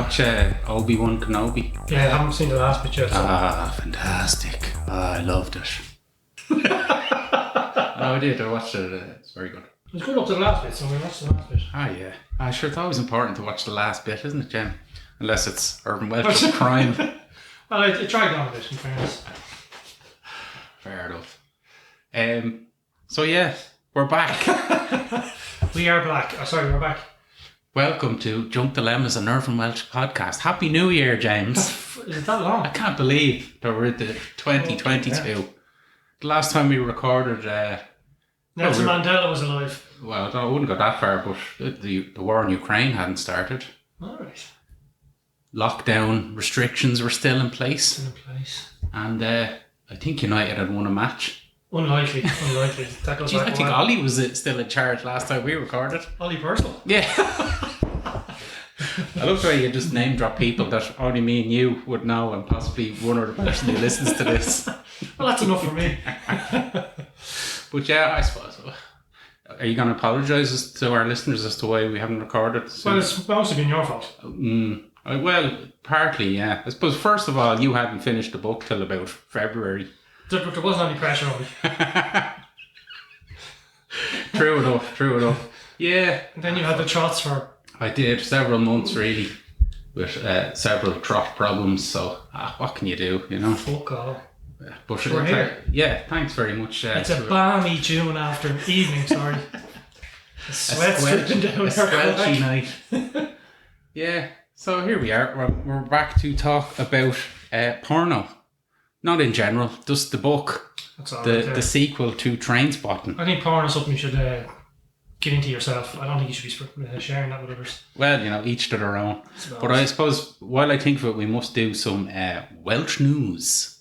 watch Obi-Wan Kenobi? Yeah, I haven't seen the last bit yet. So. Fantastic. I loved it. No, I did. I watched it. It's very good. It was good up to the last bit, so we watched the last bit. Yeah. Sure, it's always important to watch the last bit, isn't it, Jen? Unless it's Urban Welsh's crime. Well, it dragged on a bit, in fairness. Fair enough. So yeah, we're back. We are back. We're back. Welcome to Junk Dilemmas, an Urban Welsh podcast. Happy New Year, James. Is it that long? I can't believe that we're at the 2022. Yeah. The last time we recorded... Nelson Mandela was alive. Well, I wouldn't go that far, but the war in Ukraine hadn't started. Alright. Lockdown restrictions were still in place. And I think United had won a match. Unlikely. That goes back I think Ollie was still in charge last time we recorded. Ollie Purcell? Yeah. I love the way you just name drop people that only me and you would know, and possibly one other person who listens to this. Well, that's enough for me. But yeah, I suppose. Are you going to apologise to our listeners as to why we haven't recorded? Well, it's mostly been your fault. Well, partly, yeah. I suppose, first of all, you hadn't finished the book till about February. There wasn't any pressure on me. True enough. Yeah. And then you had the trots for... I did, several months really, with several trot problems, so what can you do, you know? Fuck all. But we're here. Yeah, thanks very much. It's a balmy June evening, sorry. The sweat's dripping down a squelchy night. Yeah, so here we are. We're back to talk about porno. Not in general, just the book. That's all the sequel to Trainspotting. I think porno is something you should get into yourself. I don't think you should be sharing that with others. Well, you know, each to their own. But I suppose, while I think of it, we must do some Welsh news.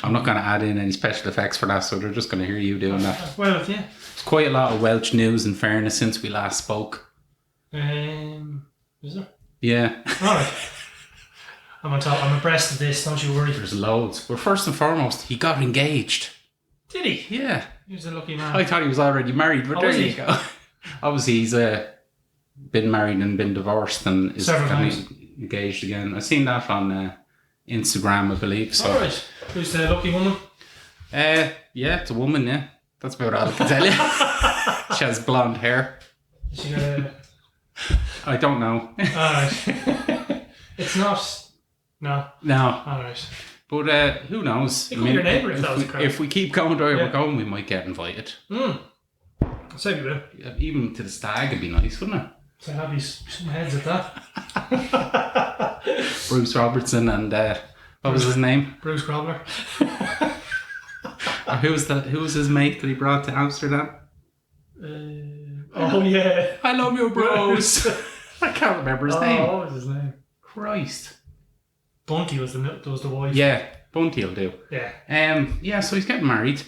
I'm not going to add in any special effects for that, so they're just going to hear you doing that. Well, yeah. It's quite a lot of Welsh news, in fairness, since we last spoke. Is there? Yeah. Alright. I'm on top. I'm abreast of this, don't you worry. There's loads. But first and foremost, he got engaged. Did he? Yeah. He was a lucky man. I thought he was already married, but there you go. Obviously, he's been married and been divorced and is engaged again. I've seen that on Instagram, I believe. So. Alright. Who's the lucky woman? Yeah, it's a woman, yeah. That's about all I can tell you. She has blonde hair. Is she got a... I don't know. Alright. It's not... No. Alright. But who knows? It could be your neighbour if that was a crowd. If we keep going the way we're going, we might get invited. I'll say we will. Even to the stag would be nice, wouldn't it? So have some heads at that. Bruce Robertson and what was his name? Bruce Grobler. Who was his mate that he brought to Amsterdam? Yeah. I love you, bros. I can't remember his name. What was his name? Christ. Bunty was the wife. Yeah, Bunty will do. Yeah. So he's getting married.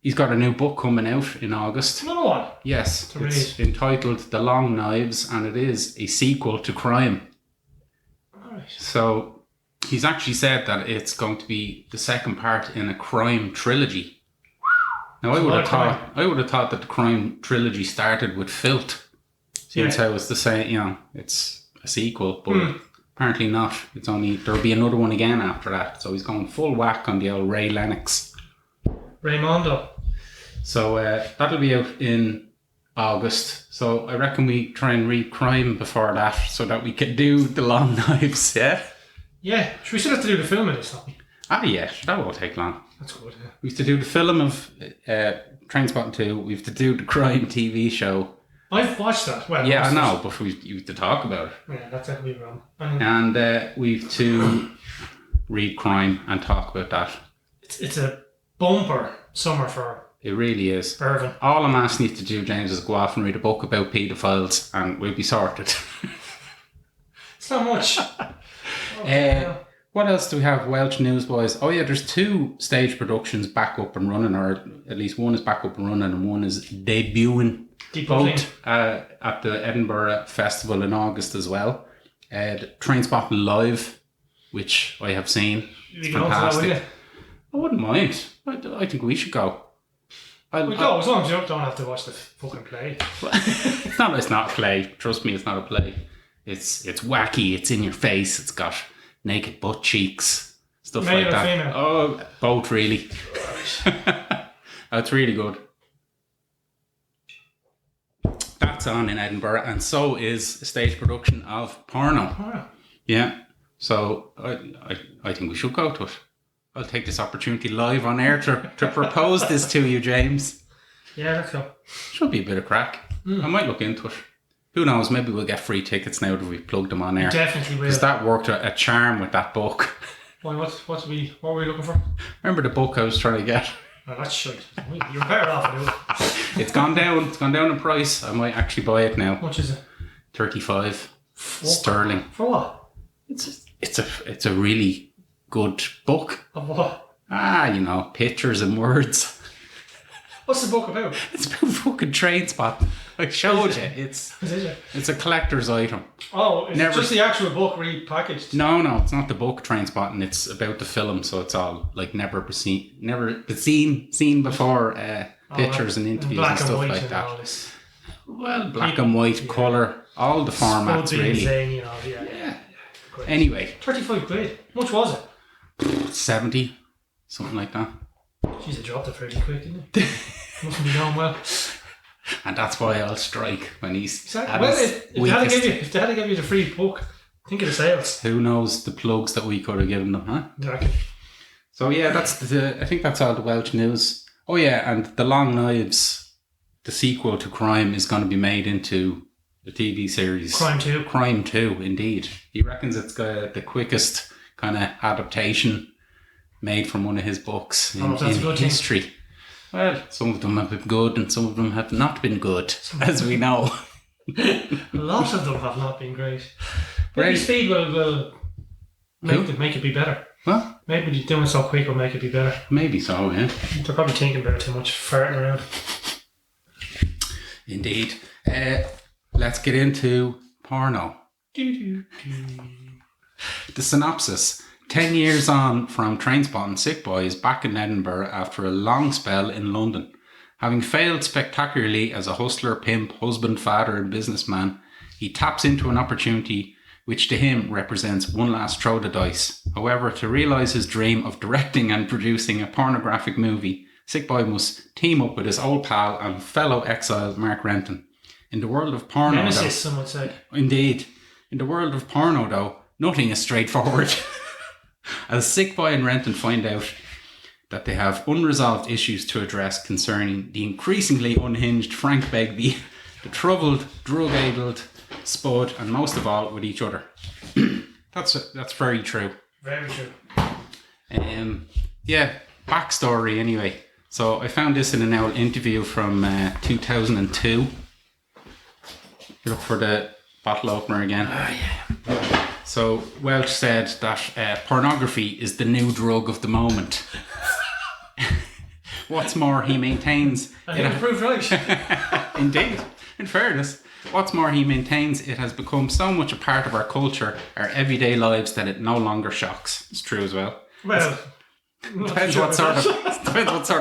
He's got a new book coming out in August. Another one? Yes. It's entitled The Long Knives, and it is a sequel to Crime. Alright. So he's actually said that it's going to be the second part in a crime trilogy. Now I would have thought that the crime trilogy started with Filth. Since how it's the same, you know, it's a sequel, but apparently not. It's only there'll be another one again after that. So he's going full whack on the old Ray Lennox. Raymondo. So that'll be out in August. So I reckon we try and read Crime before that, so that we can do The Long Knives. Yeah. Yeah. We still have to do the film of this, don't we? Yeah. That won't take long. That's good. Yeah. We have to do the film of Trainspotting 2. We have to do the Crime TV show. I've watched that. Well, yeah, I know, but we have to talk about it. Yeah, that's definitely wrong. And we have to read Crime and talk about that. It's a bumper summer for... It really is. Irvin. All I'm asking you to do, James, is go off and read a book about paedophiles and we'll be sorted. It's not much. What else do we have? Welsh news, boys. Oh yeah, there's 2 stage productions back up and running, or at least one is back up and running and one is debuting. Both at the Edinburgh Festival in August as well. Trainspotting Live, which I have seen. It's fantastic. I wouldn't mind. I think we should go. We go, as long as you don't have to watch the fucking play. It's not a play. Trust me, it's not a play. It's wacky. It's in your face. It's got naked butt cheeks, stuff Male like or that. female? Oh, both really. That's really good. That's on in Edinburgh, and so is a stage production of Porno. Oh. Yeah. So I think we should go to it. I'll take this opportunity live on air to propose this to you, James. Yeah, let's go. Should be a bit of crack. I might look into it. Who knows? Maybe we'll get free tickets now that we've plugged them on air. Definitely will. Because that worked a charm with that book. Why? What were we looking for? Remember the book I was trying to get? Oh, that's shite. You're better off doing it. It's gone down. It's gone down in price. I might actually buy it now. How much is it? 35 sterling. For what? It's a really good book. Of what? Pictures and words. What's the book about? It's about fucking Trainspotting. I showed you. It's a collector's item. Oh, is it just the actual book repackaged? No, it's not the book Trainspotting. It's about the film, so it's all like never been seen before. Pictures and interviews and stuff like that. Well, black and white, colour, all the formats really. Zany, yeah. Anyway, 35 quid. How much was it? 70, something like that. Jeez, I dropped it fairly quick, didn't it? Mustn't be going well. And that's why I'll strike when he's. Exactly. Well, if they had to give you the free book, think of the sales. Who knows the plugs that we could have given them, huh? Exactly. So yeah, I think that's all the Welsh news. Oh yeah, and The Long Knives, the sequel to Crime, is going to be made into the TV series. Crime 2, indeed. He reckons it's the quickest kind of adaptation made from one of his books in history. Well, some of them have been good and some of them have not been good, as we know. A lot of them have not been great. Maybe speed will make it be better. What? Maybe doing so quick will make it be better. Maybe so, yeah. They're probably thinking about it too much, farting around. Indeed. Let's get into Porno. The synopsis. 10 years on from Trainspotting, Sick Boy is back in Edinburgh after a long spell in London. Having failed spectacularly as a hustler, pimp, husband, father and businessman, he taps into an opportunity which to him represents one last throw of the dice. However, to realise his dream of directing and producing a pornographic movie, Sick Boy must team up with his old pal and fellow exile Mark Renton. In the world of porno, Nemesis, some would say. Indeed. In the world of porno, though, nothing is straightforward. As Sick Boy and Renton find out that they have unresolved issues to address concerning the increasingly unhinged Frank Begbie, the troubled, drug-addled Spud, and most of all, with each other. That's very true. Very true. Backstory anyway. So I found this in an old interview from 2002. Look for the bottle opener again. Oh, yeah. So Welch said that pornography is the new drug of the moment. What's more, he maintains... I think it proved right. Indeed. In fairness. What's more, he maintains it has become so much a part of our culture, our everyday lives, that it no longer shocks. It's true as well. Well... Depends what sort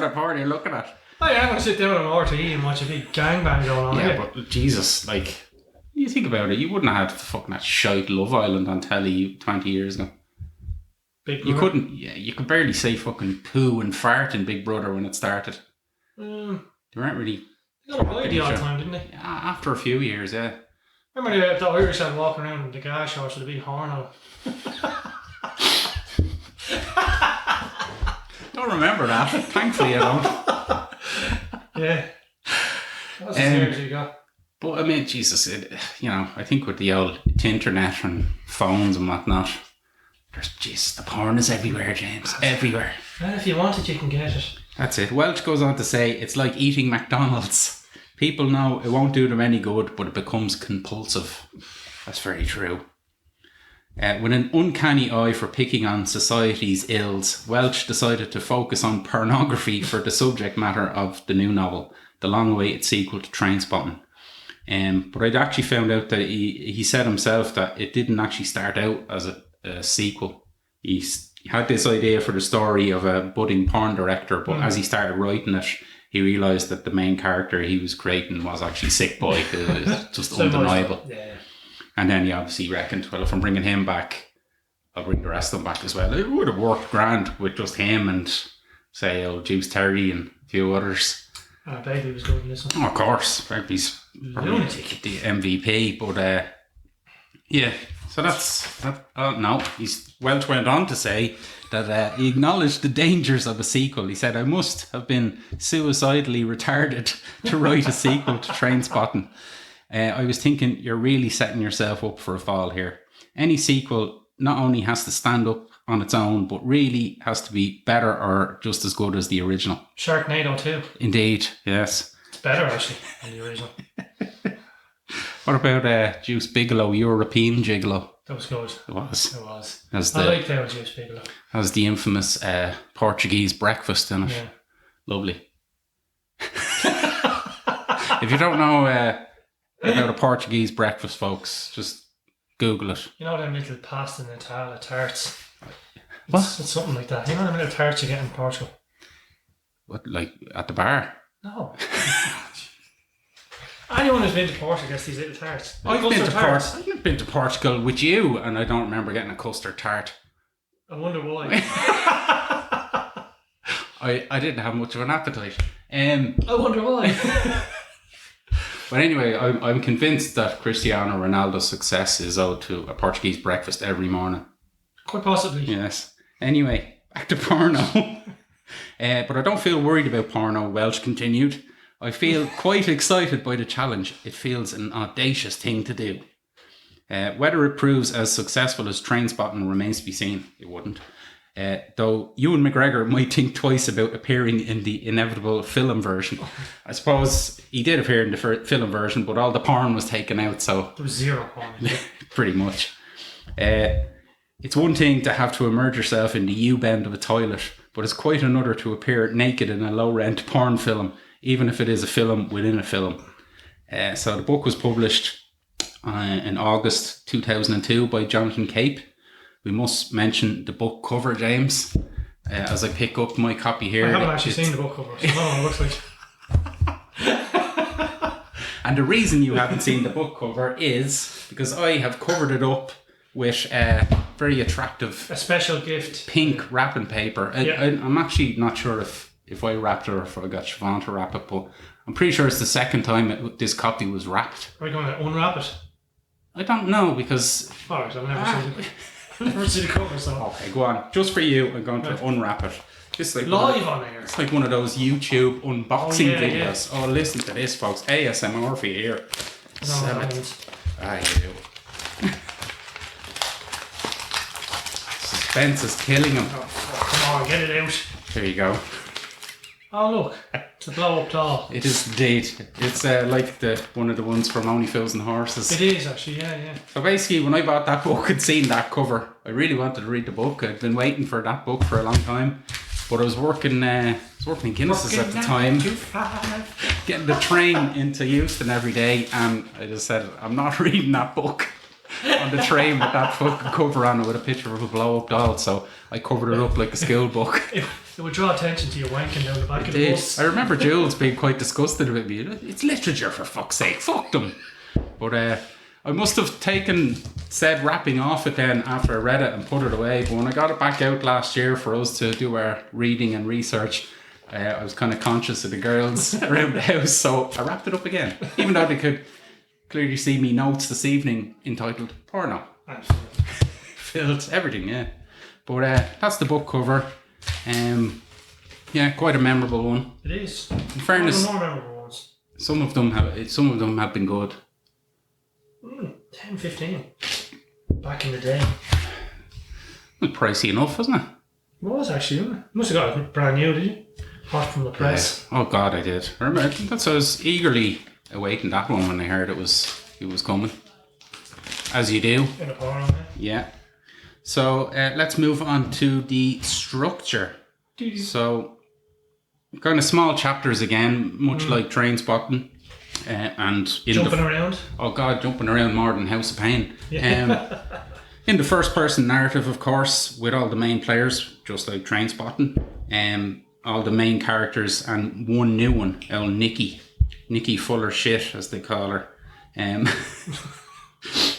of porn you're looking at. Oh yeah, I'm going to sit down on RTE and watch a big gangbang going on. Yeah, but Jesus, like... You think about it, you wouldn't have had fucking that shite Love Island on telly 20 years ago. Big Brother. You couldn't, you could barely say fucking poo and fart in Big Brother when it started. They weren't really... They got a bite all the time, didn't they? Yeah, after a few years, yeah. Remember the Irish had walking around in the gas shorts with a big horn on? Don't remember that. Thankfully, I don't. Yeah. That was as near as you got. But I mean, Jesus, I think with the old internet and phones and whatnot, the porn is everywhere, James. Everywhere. Well, if you want it, you can get it. That's it. Welch goes on to say, it's like eating McDonald's. People know it won't do them any good, but it becomes compulsive. That's very true. With an uncanny eye for picking on society's ills, Welch decided to focus on pornography for the subject matter of the new novel, the long-awaited sequel to Trainspotting. But I'd actually found out that he said himself that it didn't actually start out as a sequel. He had this idea for the story of a budding porn director, but as he started writing it, he realised that the main character he was creating was actually Sick Boy. It was just undeniable. Yeah. And then he obviously reckoned, well, if I'm bringing him back, I'll bring the rest of them back as well. It would have worked grand with just him and, say, Juice Terry and a few others. Baby was good in this one. Oh, of course. Baby's lunatic. The MVP. But, yeah. So that's... no, he's went on to say that he acknowledged the dangers of a sequel. He said, I must have been suicidally retarded to write a sequel to Trainspotting. I was thinking, you're really setting yourself up for a fall here. Any sequel not only has to stand up on its own, but really has to be better or just as good as the original. Sharknado 2. Indeed, yes. It's better, actually, than the original. What about Juice Bigelow, European Gigolo? That was good. It was. It was. As I like that with Juice Bigelow. Has the infamous Portuguese breakfast in it. Yeah. Lovely. If you don't know about a Portuguese breakfast, folks, just Google it. You know them little pasta Nutella tarts? What? It's something like that. You know them little tarts you get in Portugal? What, like at the bar? No. Anyone who's been to Portugal gets these little tarts. I've been to Portugal with you, and I don't remember getting a custard tart. I wonder why. I didn't have much of an appetite. I wonder why. But anyway, I'm convinced that Cristiano Ronaldo's success is owed to a Portuguese breakfast every morning. Quite possibly. Yes. Anyway, back to Porno. But I don't feel worried about Porno, Welch continued. I feel quite excited by the challenge. It feels an audacious thing to do. Whether it proves as successful as Trainspotting remains to be seen. It wouldn't. Though Ewan McGregor might think twice about appearing in the inevitable film version. I suppose he did appear in the film version, but all the porn was taken out, so... There was zero porn. Pretty much. It's one thing to have to immerse yourself in the U-bend of a toilet, but it's quite another to appear naked in a low-rent porn film, even if it is a film within a film. So the book was published in August 2002 by Jonathan Cape. We must mention the book cover, James, as I pick up my copy here. I haven't actually seen the book cover, so I don't know what it looks like. And the reason you haven't seen the book cover is because I have covered it up with a very attractive... A special gift. Pink wrapping paper. I'm actually not sure if I wrapped it or if I got Siobhan to wrap it, but I'm pretty sure it's the second time this copy was wrapped. Are you going to unwrap it? I don't know, because... Alright, I've never seen it. Never seen the cover, so. Okay, go on. Just for you, I'm going to unwrap it. Just like live on air. It's like one of those YouTube unboxing videos. Yeah. Oh, listen to this, folks. ASMR for you here. Sell it. Ah, you do. Suspense is killing him. Oh, come on, get it out. There you go. Oh, look. It's a blow-up doll. It is indeed. It's like one of the ones from Only Fools and Horses. It is, actually, yeah. So basically, when I bought that book and seen that cover, I really wanted to read the book. I'd been waiting for that book for a long time. But I was working in Guinness's at the time, getting the train into Houston every day, and I just said, I'm not reading that book on the train with that fucking cover on it with a picture of a blow-up doll. So I covered it up like a school book. It would draw attention to you wanking down the back of the bus. I remember Jules being quite disgusted with me. It's literature, for fuck's sake. Fuck them. But I must have said wrapping off it then after I read it and put it away. But when I got it back out last year for us to do our reading and research, I was kind of conscious of the girls around the house. So I wrapped it up again. Even though they could clearly see me notes this evening entitled Porno. Absolutely. Filled everything, yeah. But that's the book cover. Yeah, quite a memorable one. It is. In fairness, more memorable ones. Some of them have been good. 10, 15. Back in the day. It was pricey enough, wasn't it? It was actually, wasn't it? You must have got it brand new, did you? Hot from the press. Yeah. Oh God, I did. I remember I was eagerly awaiting that one when I heard it was coming. As you do. In a porno, yeah. So let's move on to the structure. So kind of small chapters again, much like Trainspotting. And jumping around. Oh God, jumping around more than House of Pain. Yeah. In the first person narrative, of course, with all the main players, just like Trainspotting. all the main characters and one new one, Nikki Fuller Shit, as they call her.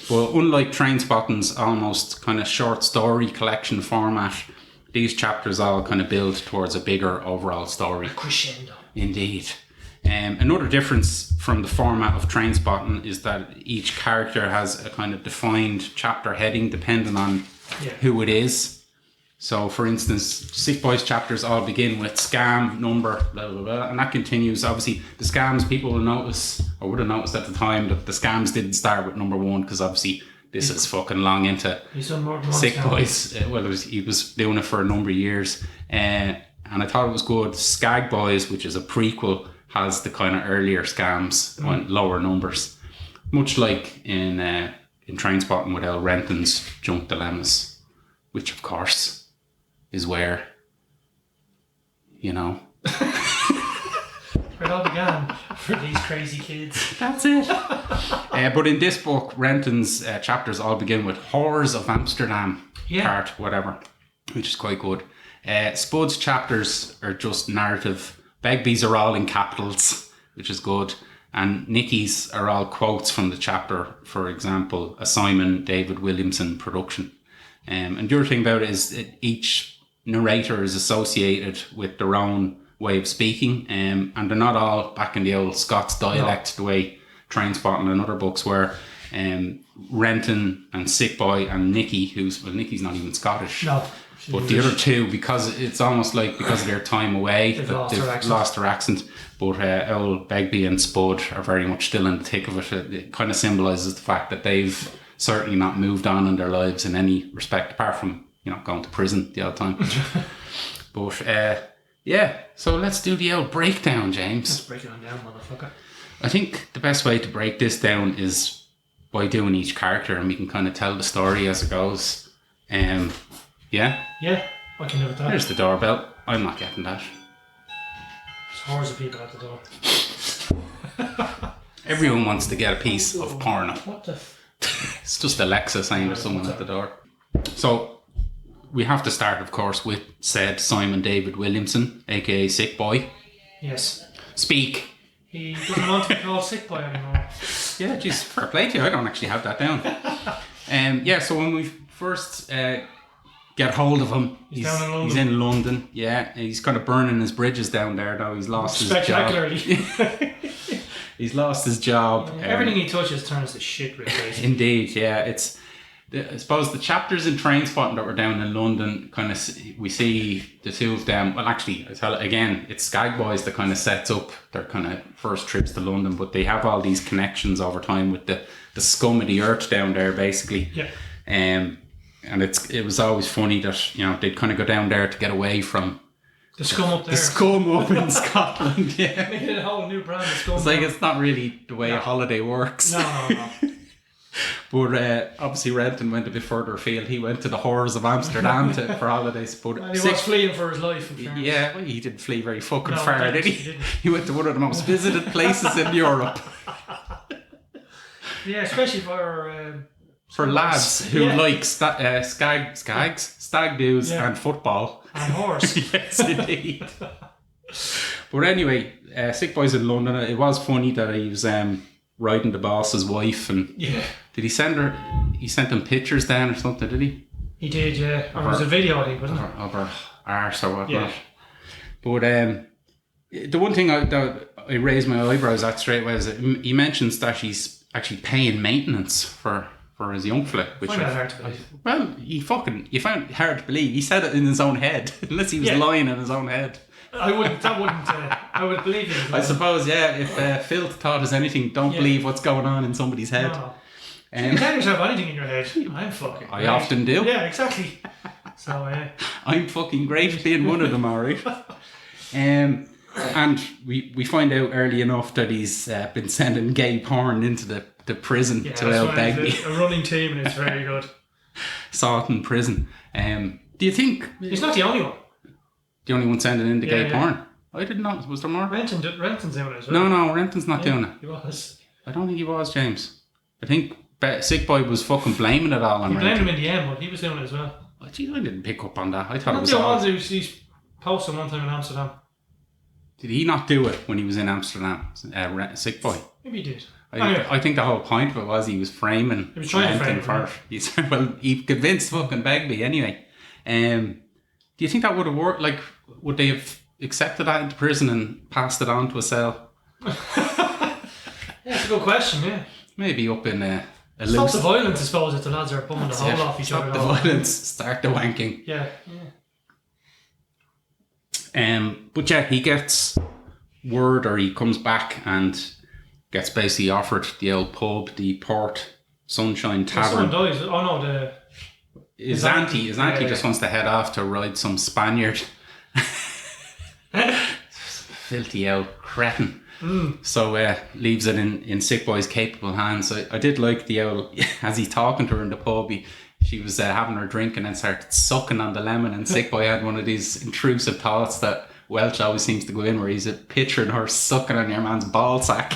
But unlike Trainspotting's almost kind of short story collection format, these chapters all kind of build towards a bigger overall story. A crescendo. Indeed. Another difference from the format of Trainspotting is that each character has a kind of defined chapter heading depending on who it is. So, for instance, Sick Boys chapters all begin with scam, number, blah, blah, blah, and that continues. Obviously, the scams, people will notice, or would have noticed at the time, that the scams didn't start with number 1, because obviously this is fucking long into Sick Boys. He was doing it for a number of years. And I thought it was good. Skag Boys, which is a prequel, has the kind of earlier scams on lower numbers. Much like in Trainspotting with El Renton's Junk Dilemmas, which, of course, is where, you know. Where it all began for these crazy kids. That's it. But in this book, Renton's chapters all begin with Whores of Amsterdam, part, whatever, which is quite good. Spud's chapters are just narrative. Begbie's are all in capitals, which is good. And Nicky's are all quotes from the chapter, for example, a Simon David Williamson production. And the other thing about it is that each narrator is associated with their own way of speaking, and they're not all back in the old Scots dialect, the way Trainspotting and other books were. Renton and Sick Boy and Nicky, Nicky's not even Scottish. No. But the other two, because it's almost like because of their time away, they've lost their accent. But old Begbie and Spud are very much still in the thick of it. It kind of symbolises the fact that they've certainly not moved on in their lives in any respect, apart from, you know, going to prison the odd time. But so let's do the old breakdown, James. Let's break it on down, motherfucker. I think the best way to break this down is by doing each character, and we can kind of tell the story as it goes. Yeah, I can do with that. There's the doorbell. I'm not getting that. There's hordes of people at the door. Everyone wants to get a piece of porno. What the It's just Alexa saying there's someone at the door. So we have to start, of course, with said Simon David Williamson, aka Sick Boy. Yes. Speak. He doesn't want to be called Sick Boy anymore. Yeah, geez, fair play to you. I don't actually have that down. So when we first get hold of him, he's down in London. He's in London. Yeah, he's kind of burning his bridges down there, though. He's lost his job. Spectacularly. He's lost his job. Yeah, everything he touches turns to shit, really. Indeed, yeah. I suppose the chapters in Trainspotting that were down in London, kind of, we see the two of them. Well, actually, I tell it again, it's Skag Boys that kind of sets up their kind of first trips to London, but they have all these connections over time with the scum of the earth down there, basically. Yeah. And it was always funny that, you know, they'd kind of go down there to get away from the scum up there. The scum up in Scotland, yeah. Made it a whole new brand of scum. It's like, it's not really the way a holiday works. No. But obviously Renton went a bit further afield. He went to the Whores of Amsterdam for holidays. But and he was fleeing for his life. Yeah, well, he didn't flee very fucking far, did he? He went to one of the most visited places in Europe. Yeah, especially for lads who like stag do's and football. And horse. Yes, indeed. But anyway, Sick Boys in London, it was funny that he was riding the boss's wife, and did he send her? He sent them pictures down or something, did he? He did, yeah. Or it was a video, I think, wasn't it? Of her arse or whatnot. Yeah. But the one thing that I raised my eyebrows at straight away is that he mentions that she's actually paying maintenance for his young fella. Which I find that hard to believe. Well, you found it hard to believe. He said it in his own head, unless he was lying in his own head. I would believe him. I suppose, yeah, if Phil thought us anything, don't believe what's going on in somebody's head. No. You can't yourself anything in your head. I'm fucking I often do. Yeah, exactly. So, I'm fucking great at being one of them, alright. And we find out early enough that he's been sending gay porn into the prison to El Begbie. A running team, and it's very good. Salton prison. Do you think... He's not the only one. The only one sending in the gay porn? I didn't know. Was there more? Renton's doing it as well. No, Renton's not doing it. He was. I don't think he was, James. I think Sick Boy was fucking blaming it all on Renton. He blamed him in the end, but he was doing it as well. Oh, geez, I didn't pick up on that. I thought it was all... He's posted one time in Amsterdam. Did he not do it when he was in Amsterdam? Sick boy. Maybe he did. I think the whole point of it was he was framing. He was trying to frame for it. He convinced fucking Begbie anyway. Do you think that would have worked? Like, would they have accepted that into prison and passed it on to a cell? Yeah, it's a good question, yeah. Maybe up in a Stop the violence, I suppose, if the lads are bumming the hole off each other. Stop the violence, start the wanking. Yeah. But yeah, he gets word, or he comes back and gets basically offered the old pub, the Port Sunshine Tavern. Someone dies. Oh no, His auntie just wants to head off to ride some Spaniard. Filthy old cretin. So leaves it in Sick Boy's capable hands. I did like the old, as he's talking to her in the pub, she was having her drink and then started sucking on the lemon, and Sick Boy had one of these intrusive thoughts that Welch always seems to go in, where he's picturing her sucking on your man's ball sack.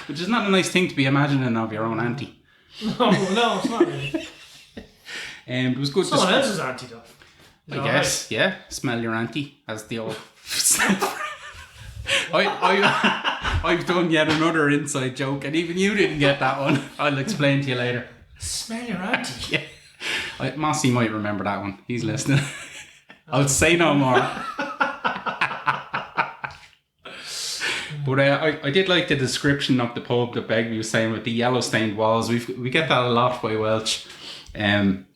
Which is not a nice thing to be imagining of your own auntie. No, it's not really. It was good. Someone else's auntie though. I guess, yeah. Smell your auntie, as the old... I've done yet another inside joke, and even you didn't get that one. I'll explain to you later. Smell your auntie? Yeah. Mossy might remember that one. He's listening. I'll say no more. But I did like the description of the pub that Begbie was saying with the yellow stained walls. We get that a lot by Welch.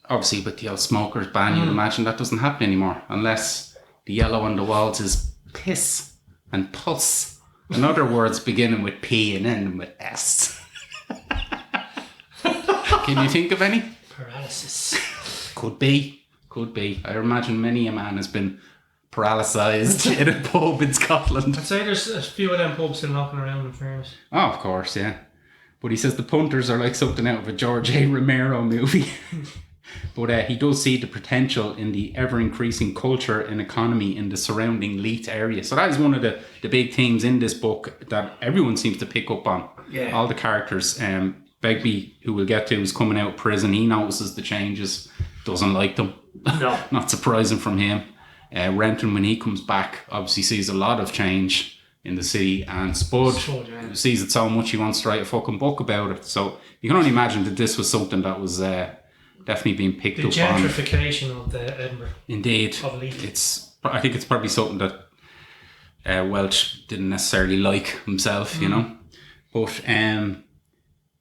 Obviously with the old smokers ban, you'd imagine that doesn't happen anymore, unless the yellow on the walls is piss and pus. In other words, beginning with P and ending with S. Can you think of any? Paralysis. Could be. I imagine many a man has been paralysed in a pub in Scotland. I'd say there's a few of them pubs still knocking around, in fairness. Oh, of course, yeah. But he says the punters are like something out of a George A. Romero movie. But he does see the potential in the ever-increasing culture and economy in the surrounding Leith area. So that is one of the big themes in this book that everyone seems to pick up on. Yeah. All the characters. Begbie, who we'll get to, is coming out of prison. He notices the changes, doesn't like them. No. Not surprising from him. Renton, when he comes back, obviously sees a lot of change in the city, and Spud sees it so much he wants to write a fucking book about it. So you can only imagine that this was something that was definitely being picked up on. The gentrification of the Edinburgh. Indeed. Of Leith. I think it's probably something that Welch didn't necessarily like himself, you know. But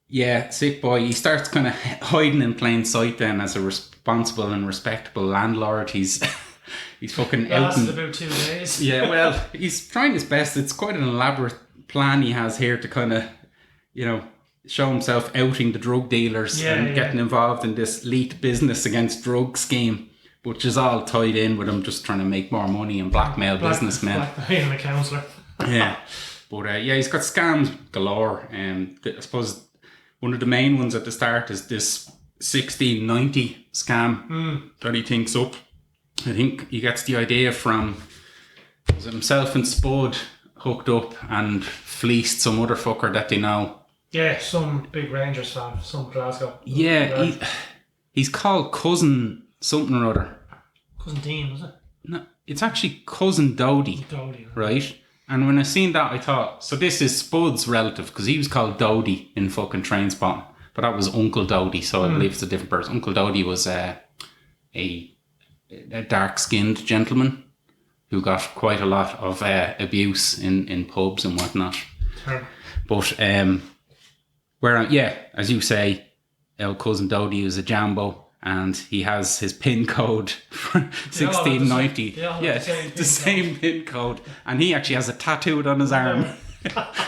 yeah, Sick Boy, he starts kind of hiding in plain sight then as a responsible and respectable landlord. He's fucking out. Lasted about 2 days. Yeah, well, he's trying his best. It's quite an elaborate plan he has here to kind of, you know, show himself outing the drug dealers getting involved in this Leith business against drug scheme, which is all tied in with him just trying to make more money and blackmail businessmen. Blackmail a counsellor. Yeah. But he's got scams galore. I suppose one of the main ones at the start is this 1690 scam that he thinks up. I think he gets the idea from himself and Spud hooked up and fleeced some other fucker that they know. Yeah, some big Rangers fan, some Glasgow. Yeah, he's called Cousin something or other. Cousin Dean, was it? No, it's actually Cousin Dodie. Right? And when I seen that, I thought, so this is Spud's relative, because he was called Dodie in fucking Trainspotting. But that was Uncle Dodie, so I believe it's a different person. Uncle Dodie was a dark-skinned gentleman who got quite a lot of abuse in pubs and whatnot. Sure. But as you say, our cousin Dodie was a Jambo, and he has his PIN code for 1690. The same PIN code, and he actually has it tattooed on his arm.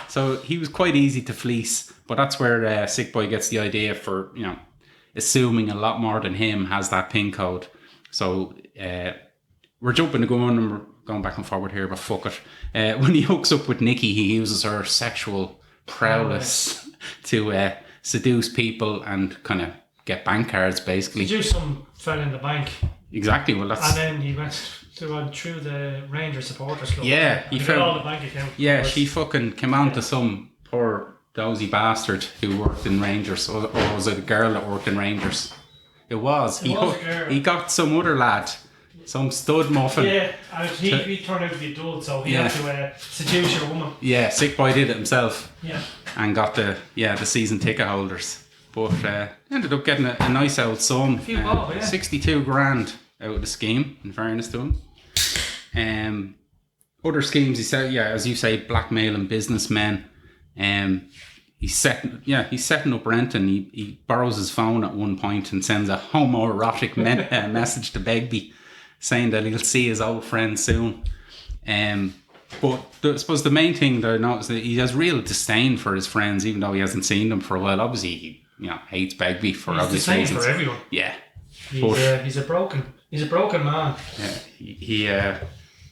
So he was quite easy to fleece, but that's where Sick Boy gets the idea for, you know, assuming a lot more than him has that PIN code. So we're jumping the gun and we're going back and forward here, but fuck it. When he hooks up with Nikki, he uses her sexual prowess to seduce people and kind of get bank cards, basically. Seduce some fella in the bank. Exactly. Well, that's. And then he went through the Rangers supporters club. Yeah, he found all the bank accounts. Yeah, she fucking came on to some poor dozy bastard who worked in Rangers, or was it a girl that worked in Rangers? It was. He got some other lad some stud muffin. Yeah, and he turned out to be a dud, so he had to seduce your woman. Yeah, Sick Boy did it himself. Yeah. And got the season ticket holders. But ended up getting a nice old sum. 62 grand out of the scheme, in fairness to him. Other schemes, he said, as you say, blackmailing businessmen. He's setting up Renton. He borrows his phone at one point and sends a homoerotic message to Begbie, saying that he'll see his old friend soon. But I suppose the main thing that I noticed is that he has real disdain for his friends, even though he hasn't seen them for a while. Obviously, he hates Begbie for obvious reasons. He's the same for everyone. Yeah, he's a broken man. Yeah,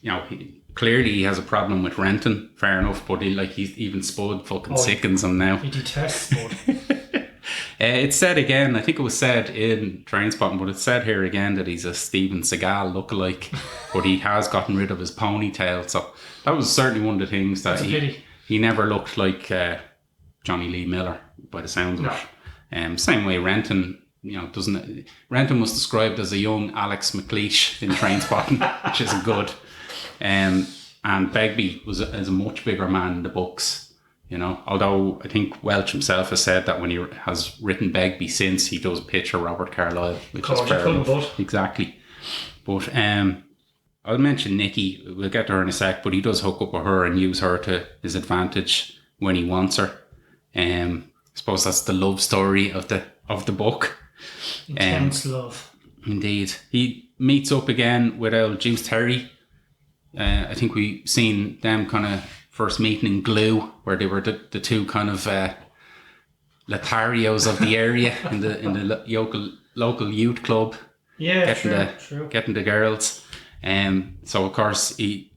he clearly he has a problem with Renton. Fair enough, but he's even Spud fucking sickens him now. He detests Spud. It's said again. I think it was said in Trainspotting, but it's said here again that he's a Steven Seagal lookalike, but he has gotten rid of his ponytail. So that was certainly one of the things that he never looked like Johnny Lee Miller by the sounds of it. Same way Renton, Renton was described as a young Alex McLeish in Trainspotting, which isn't good. And Begbie is a much bigger man in the books. Although I think Welch himself has said that when he has written Begbie since, he does picture Robert Carlyle, which is fair enough. Exactly. But I'll mention Nikki. We'll get to her in a sec, but he does hook up with her and use her to his advantage when he wants her. I suppose that's the love story of the book. Intense love. Indeed. He meets up again with old Juice Terry. I think we've seen them kind of first meeting in Glue, where they were the two kind of Lotharios of the area in the local youth club. Yeah, true. Getting the girls. So of course he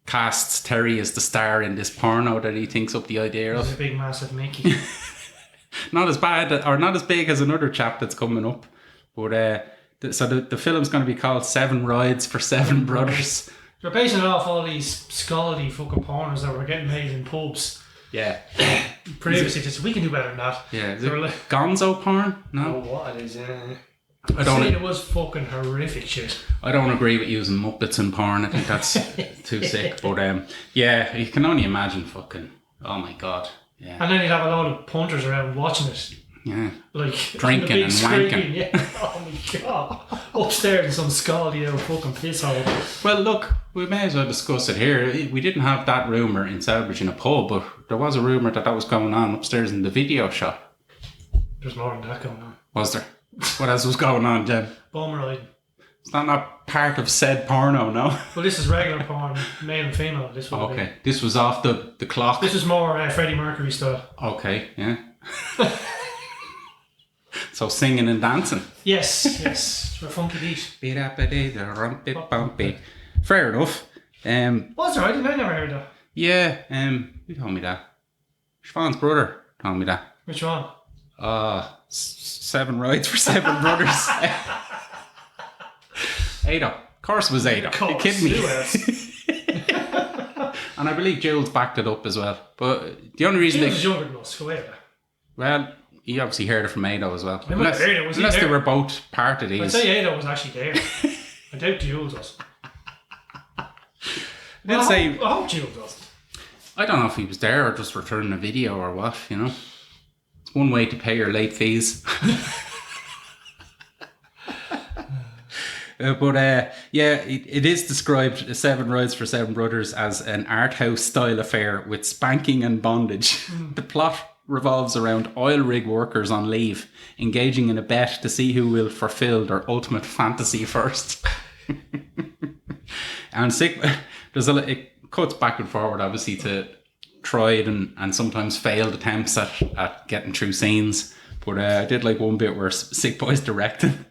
casts Terry as the star in this porno that he thinks up the idea of. He's a big massive Mickey. Not as bad or not as big as another chap that's coming up, but so the film's going to be called 7 Rides for 7 Brothers. They're basing it off all these scaldy fucking pornos that were getting made in pubs. Yeah. Previously, we can do better than that. Yeah. Is it gonzo porn? No. Oh, what it is? I don't. It was fucking horrific shit. I don't agree with using Muppets in porn. I think that's too sick. But yeah, you can only imagine fucking. Oh my god. Yeah. And then you'd have a lot of punters around watching it. Yeah. Like drinking and wanking. Yeah. Oh my god. Upstairs in some scaldy old fucking piss hole. Well, look, we may as well discuss it here. We didn't have that rumour in Selbridge in a pub, but there was a rumour that was going on upstairs in the video shop. There's more than that going on. Was there? What else was going on, Jen? Bum riding. Is that not part of said porno, no? Well, this is regular porn, male and female. This one. Okay, this was off the clock. This is more Freddie Mercury style. Okay, yeah. So singing and dancing. Yes. For a funky beat. Fair enough. Was there? I never heard that. Yeah, who told me that? Siobhan's brother told me that. Which one? 7 Rides for 7 Brothers. Ado. Of course it was Ado. Are you kidding me? And I believe Jules backed it up as well. But the only reason Jules is younger than us. Go away. Well, he obviously heard it from Ado as well. Unless they were both part of these. I'd say Ado was actually there. I doubt Jules was. I hope Jules was. I don't know if he was there or just returning a video or what, It's one way to pay your late fees. It is described, 7 Rides for 7 Brothers, as an art house style affair with spanking and bondage. The plot revolves around oil rig workers on leave, engaging in a bet to see who will fulfill their ultimate fantasy first. And it cuts back and forward, obviously, to tried and sometimes failed attempts at getting through scenes. But I did like one bit where Sick Boy's directing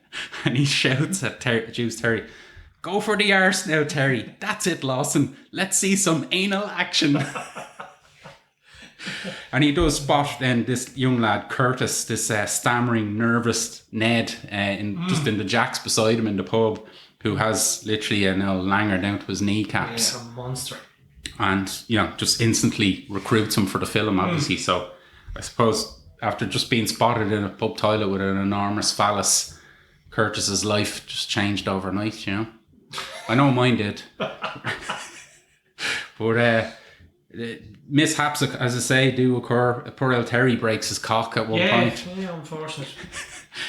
and he shouts at Juice Terry, "Go for the arse now, Terry. That's it, Lawson. Let's see some anal action." And he does spot then this young lad, Curtis, this stammering, nervous Ned, just in the jacks beside him in the pub, who has literally an old langer down to his kneecaps. Yeah, a monster. And, just instantly recruits him for the film, obviously. So I suppose after just being spotted in a pub toilet with an enormous phallus, Curtis's life just changed overnight, I know mine did. But mishaps, as I say, do occur. Poor old Terry breaks his cock at one point. Yeah, unfortunate.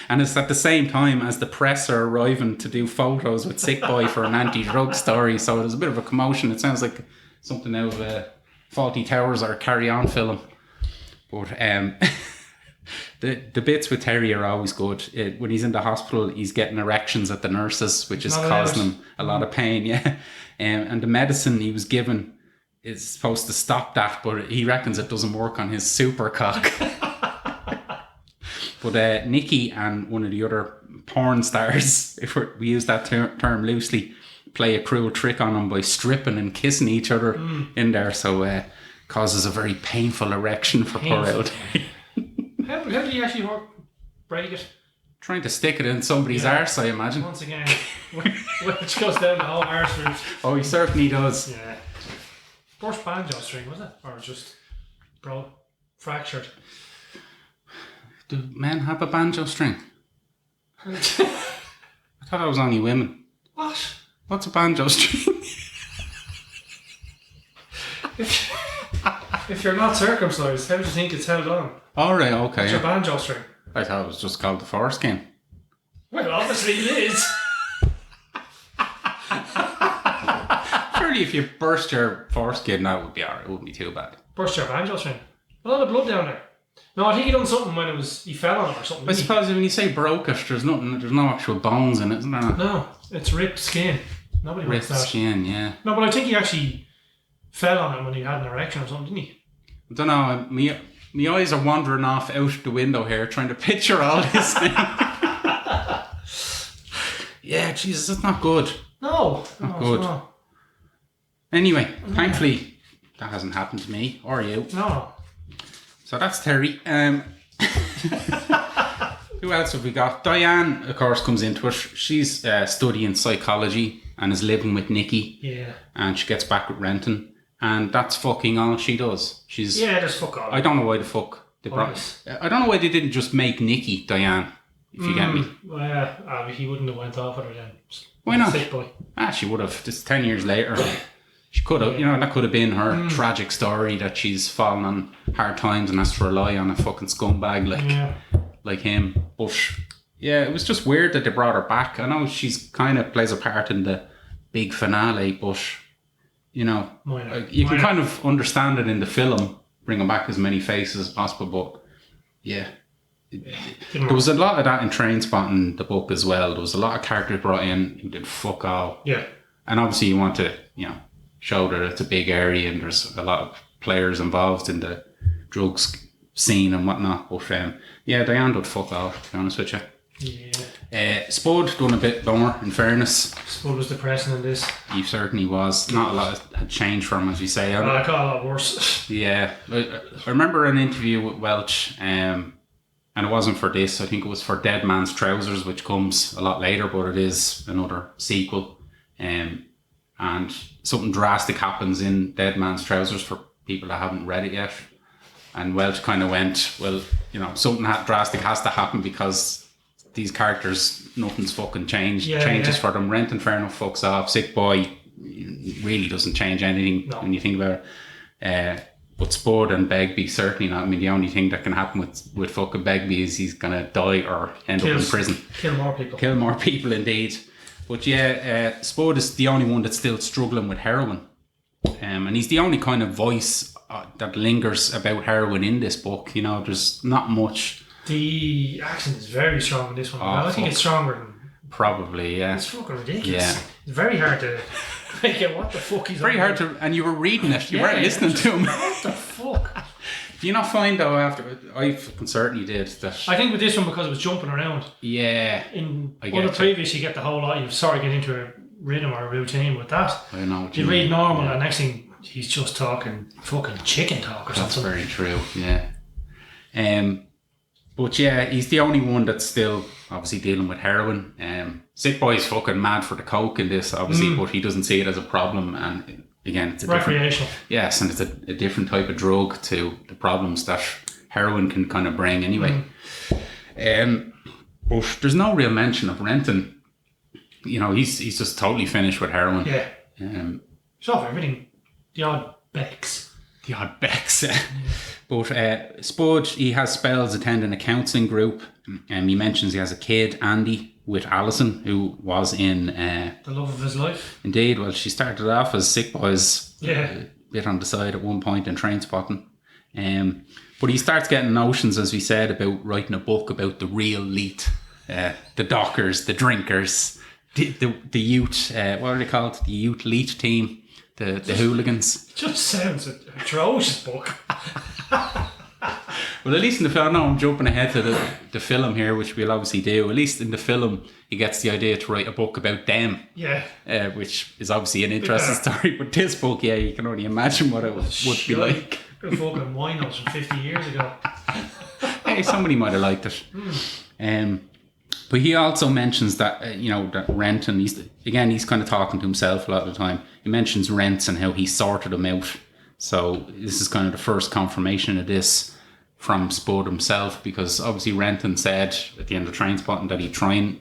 And it's at the same time as the press are arriving to do photos with Sick Boy for an anti-drug story. So there's a bit of a commotion. It sounds like something out of Faulty Towers or a Carry On film. But the bits with Terry are always good. When he's in the hospital, he's getting erections at the nurses, which is causing him a lot of pain. Yeah, and the medicine he was given is supposed to stop that, but he reckons it doesn't work on his super cock. But Nikki and one of the other porn stars, if we use that term loosely, play a cruel trick on him by stripping and kissing each other in there. So causes a very painful erection for poor old. How did he actually break it? Trying to stick it in somebody's arse, I imagine. Once again, which goes down the whole arse route. Oh, he certainly does. Yeah. Burst banjo string, was it? Or just fractured? Do men have a banjo string? I thought it was only women. What? What's a banjo string? If you're not circumcised, how do you think it's held on? All right, okay. It's your banjo string. I thought it was just called the foreskin. Well, obviously it is. Surely if you burst your foreskin, that would be alright. It wouldn't be too bad. Burst your banjo string. A lot of blood down there. No, I think he done something when he fell on it or something. I suppose when you say broke it, there's no actual bones in it, isn't there? No, it's ripped skin. Nobody wants that. Ripped skin, yeah. No, but I think he actually fell on it when he had an erection or something, didn't he? I don't know. My eyes are wandering off out the window here, trying to picture all this thing. Yeah, Jesus, that's not good. No, not good. Anyway, thankfully, that hasn't happened to me or you. No. So that's Terry. Who else have we got? Diane, of course, comes into it. She's studying psychology and is living with Nikki. Yeah. And she gets back with Renton. And that's fucking all she does. There's fuck all. I don't know why the fuck they I don't know why they didn't just make Nikki Diane, if you get me. Well, he wouldn't have went off with her then. Why not? Sick boy. She would have. Just 10 years later. She could have, that could have been her tragic story that she's fallen on hard times and has to rely on a fucking scumbag like him. But yeah, it was just weird that they brought her back. I know she's kind of plays a part in the big finale, but you can kind of understand it in the film, bringing back as many faces as possible. But yeah, there was a lot of that in Trainspotting, the book as well. There was a lot of characters brought in who did fuck all. Yeah, and obviously you want to show that it's a big area and there's a lot of players involved in the drugs scene and whatnot. But Diane did fuck all, to be honest with you. Yeah. Spud done a bit more, in fairness. Spud was depressing in this. He certainly was. Not a lot had changed for him, as you say. I got a lot worse. Yeah. I remember an interview with Welch, and it wasn't for this. I think it was for Dead Man's Trousers, which comes a lot later, but it is another sequel. And something drastic happens in Dead Man's Trousers for people that haven't read it yet. And Welch kind of went, well, something drastic has to happen because these characters, nothing's fucking changes for them. Renton, fair enough, fucks off. Sick Boy really doesn't change anything when you think about it. But Spud and Begbie, certainly not. I mean, the only thing that can happen with fucking Begbie is he's going to die or end up in prison. Kill more people. Kill more people, indeed. But Spud is the only one that's still struggling with heroin. And he's the only kind of voice that lingers about heroin in this book. There's not much. The accent is very strong in this one. I think it's stronger than... Probably, yeah. It's fucking ridiculous. Yeah. It's very hard to make out what the fuck he's very hard to... And you were reading it. You weren't listening to him. What the fuck? Do you not find, though, after... I certainly did, that... I think with this one, because it was jumping around. Yeah. In other previous, you get the whole lot. You sort of get into a rhythm or a routine with that. I know what you read normal, and next thing, he's just talking fucking chicken talk or something. That's very true, yeah. But yeah, he's the only one that's still obviously dealing with heroin. Sick Boy's fucking mad for the coke in this, obviously, but he doesn't see it as a problem. And again, it's a recreational. Yes, and it's a different type of drug to the problems that heroin can kind of bring anyway. But there's no real mention of Renton you know, he's just totally finished with heroin. Yeah. It's off everything. The odd Becks. But Spud, he has spells attending a counselling group. He mentions he has a kid, Andy, with Alison, who was in... the love of his life. Indeed. Well, she started off as Sick Boys. Yeah. Bit on the side at one point in Trainspotting. But he starts getting notions, as we said, about writing a book about the real elite. The dockers, the drinkers, the youth, what are they called? The youth elite team, the hooligans. It just sounds an atrocious book. Well, at least in the film, no, I'm jumping ahead to the film here, which we'll obviously do. At least in the film, he gets the idea to write a book about them. Yeah. Which is obviously an interesting story. But this book, yeah, you can only imagine what it would be like. They're fucking winos from 50 years ago. Hey, somebody might have liked it. But he also mentions that, that Renton, he's kind of talking to himself a lot of the time. He mentions rents and how he sorted them out. So this is kind of the first confirmation of this from Spud himself, because obviously Renton said at the end of Trainspotting that he'd try and,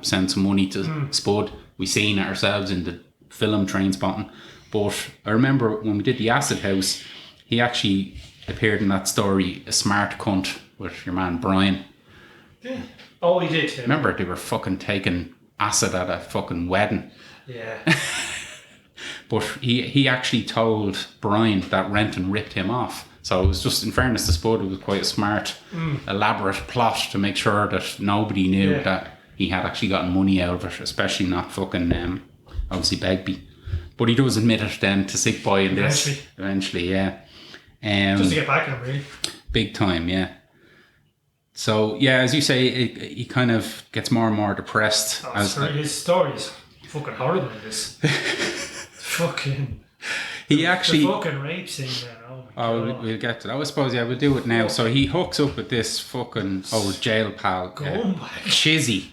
send some money to Spud. We seen it ourselves in the film Trainspotting. But I remember when we did the Acid House, he actually appeared in that story, A Smart Cunt, with your man Brian. Yeah. Oh, he did. Yeah. Remember, they were fucking taking acid at a fucking wedding. Yeah. But he actually told Brian that Renton ripped him off. So it was just, in fairness to Spud, it was quite a smart, elaborate plot to make sure that nobody knew that he had actually gotten money out of it, especially not fucking, obviously Begbie. But he does admit it then to Sick Boy in this. Eventually, yeah. Just to get back at him, really. Big time, yeah. So, yeah, as you say, he kind of gets more and more depressed. His story is fucking horrible in this. Fucking... He actually... The fucking rape scene there, we'll get to that. I suppose, yeah, we'll do it now. So he hooks up with this fucking old jail pal, Chizzy.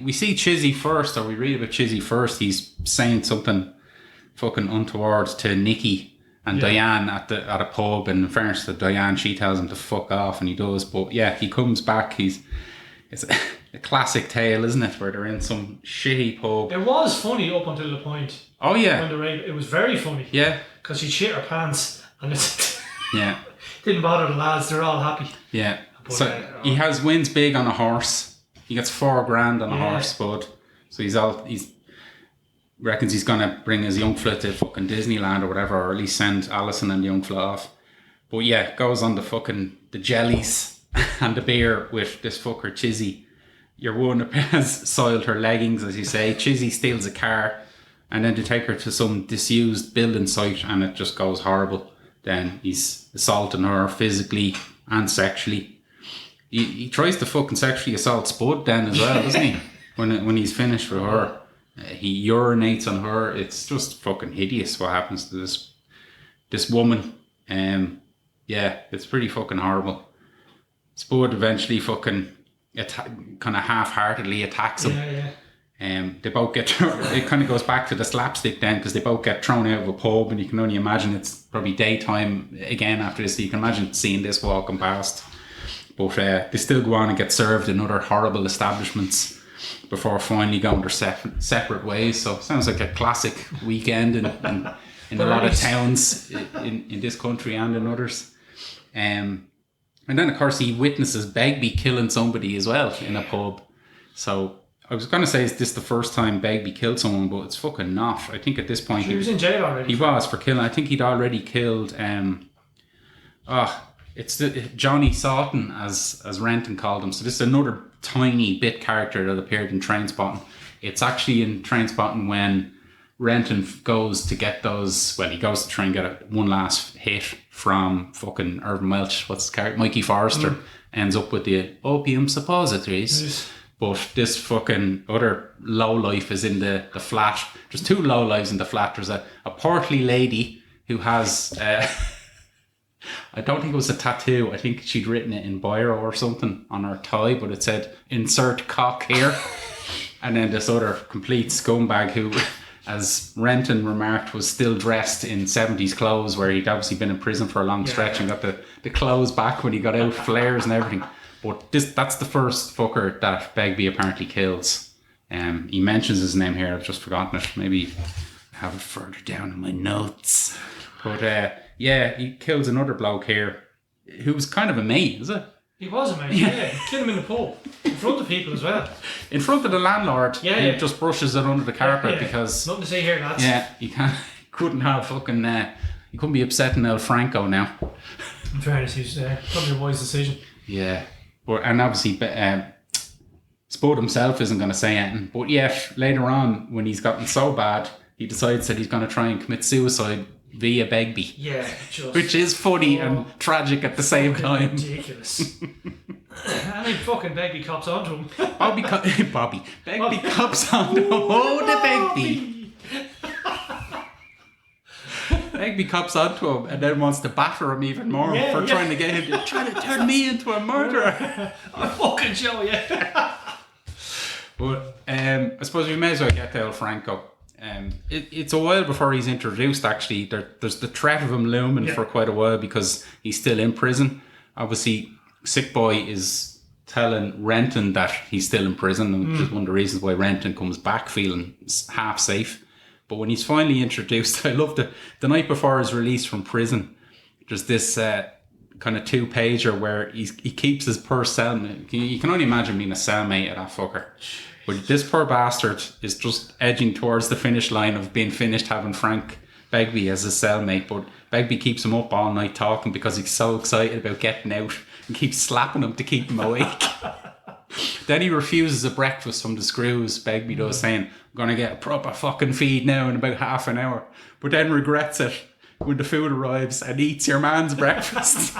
We see Chizzy first, or we read about Chizzy first. He's saying something fucking untoward to Nikki and Diane at a pub, and in fairness to Diane, she tells him to fuck off, and he does. But yeah, he comes back. It's a classic tale, isn't it, where they're in some shitty pub. It was funny up until the point. Oh yeah, when the rape, it was very funny. Yeah, because she shit her pants, and it didn't bother the lads. They're all happy. Yeah. But, so he wins big on a horse. He gets $4,000 on a horse, Spud. So he's reckons he's gonna bring his young fella to fucking Disneyland or whatever, or at least send Alison and the young fella off. But yeah, goes on the jellies and the beer with this fucker Chizzy. Your one has soiled her leggings, as you say. Chizzy steals a car, and then to take her to some disused building site, and it just goes horrible. Then he's assaulting her physically and sexually. He tries to fucking sexually assault Spud then as well, doesn't he? When he's finished with her. He urinates on her. It's just fucking hideous what happens to this woman. Yeah, it's pretty fucking horrible. Spud eventually fucking kind of half-heartedly attacks him. Yeah. They both get it kind of goes back to the slapstick then, because they both get thrown out of a pub, and you can only imagine it's probably daytime again after this, so you can imagine seeing this walking past. But they still go on and get served in other horrible establishments before finally going their separate ways. So it sounds like a classic weekend in a lot of towns in this country and in others. And then of course he witnesses Begbie killing somebody as well in a pub. So I was going to say, is this the first time Begbie killed someone, but it's fucking not. I think at this point he was in jail already. He was for killing. I think he'd already killed it's Johnny Sawton as Renton called him. So this is another tiny bit character that appeared in Trainspotting. It's actually in Trainspotting when Renton goes to get those. Well, he goes to try and get one last hit from fucking Irvin Welch. What's his character? Mikey Forrester ends up with the opium suppositories. Yes. But this fucking other lowlife is in the flat. There's two lowlives in the flat. There's a portly lady who has I don't think it was a tattoo. I think she'd written it in biro or something on her tie, but it said "insert cock here." And then this other complete scumbag who, as Renton remarked, was still dressed in 70s clothes, where he'd obviously been in prison for a long stretch and got the clothes back when he got out, flares and everything. But that's the first fucker that Begbie apparently kills. He mentions his name here. I've just forgotten it. Maybe I have it further down in my notes. But he kills another bloke here who was kind of a mate, is it? He was a mate, yeah. He killed him in the pub. In front of people as well. In front of the landlord. Yeah. He just brushes it under the carpet because... Nothing to see here, lads. Yeah, couldn't have fucking... he couldn't be upsetting El Franco now. In fairness, he's probably a wise decision. Yeah. And obviously... Spud himself isn't going to say anything. But yet, later on, when he's gotten so bad, he decides that he's going to try and commit suicide via Begbie. Yeah, just... Which is funny and tragic at the same time. Ridiculous. I think fucking Begbie cops onto him. Begbie cops onto him. Oh, the Begbie. Begbie cops onto him and then wants to batter him even more for trying to get him to try to turn me into a murderer. I'll fucking show you. But I suppose we may as well get to El Franco. It's a while before he's introduced, actually. There's the threat of him looming for quite a while because he's still in prison. Obviously, Sick Boy is telling Renton that he's still in prison, which is one of the reasons why Renton comes back feeling half safe. But when he's finally introduced, I love the night before his release from prison, there's this kind of 2-pager where he keeps his poor cellmate. You can only imagine being a cellmate of that fucker. But this poor bastard is just edging towards the finish line of being finished having Frank Begbie as his cellmate. But Begbie keeps him up all night talking because he's so excited about getting out and keeps slapping him to keep him awake. Then he refuses a breakfast from the screws, Begbie does, saying, I'm going to get a proper fucking feed now in about half an hour. But then regrets it when the food arrives and eats your man's breakfast.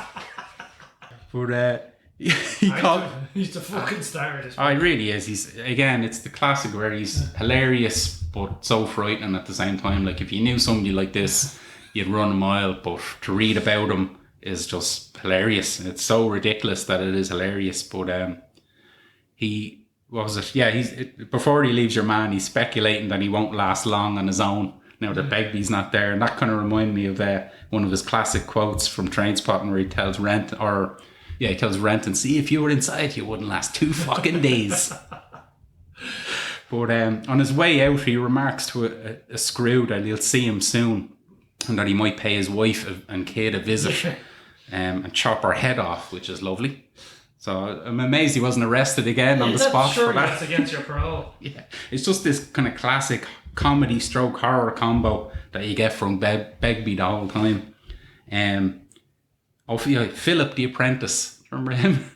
But he's the fucking star of this. Oh, he really is. It's the classic where he's hilarious but so frightening at the same time. Like, if you knew somebody like this, you'd run a mile, but to read about him is just hilarious. It's so ridiculous that it is hilarious. But before he leaves your man, he's speculating that he won't last long on his own now that Begbie's not there. And that kind of reminded me of one of his classic quotes from Trainspotting where he tells Renton, see, if you were inside, you wouldn't last 2 fucking days. But on his way out, he remarks to a screw that he'll see him soon and that he might pay his wife and kid a visit and chop her head off, which is lovely. So I'm amazed he wasn't arrested again on the spot for that. That's against your parole. Yeah, it's just this kind of classic comedy stroke horror combo that you get from Begbie the whole time. Philip the Apprentice, remember him?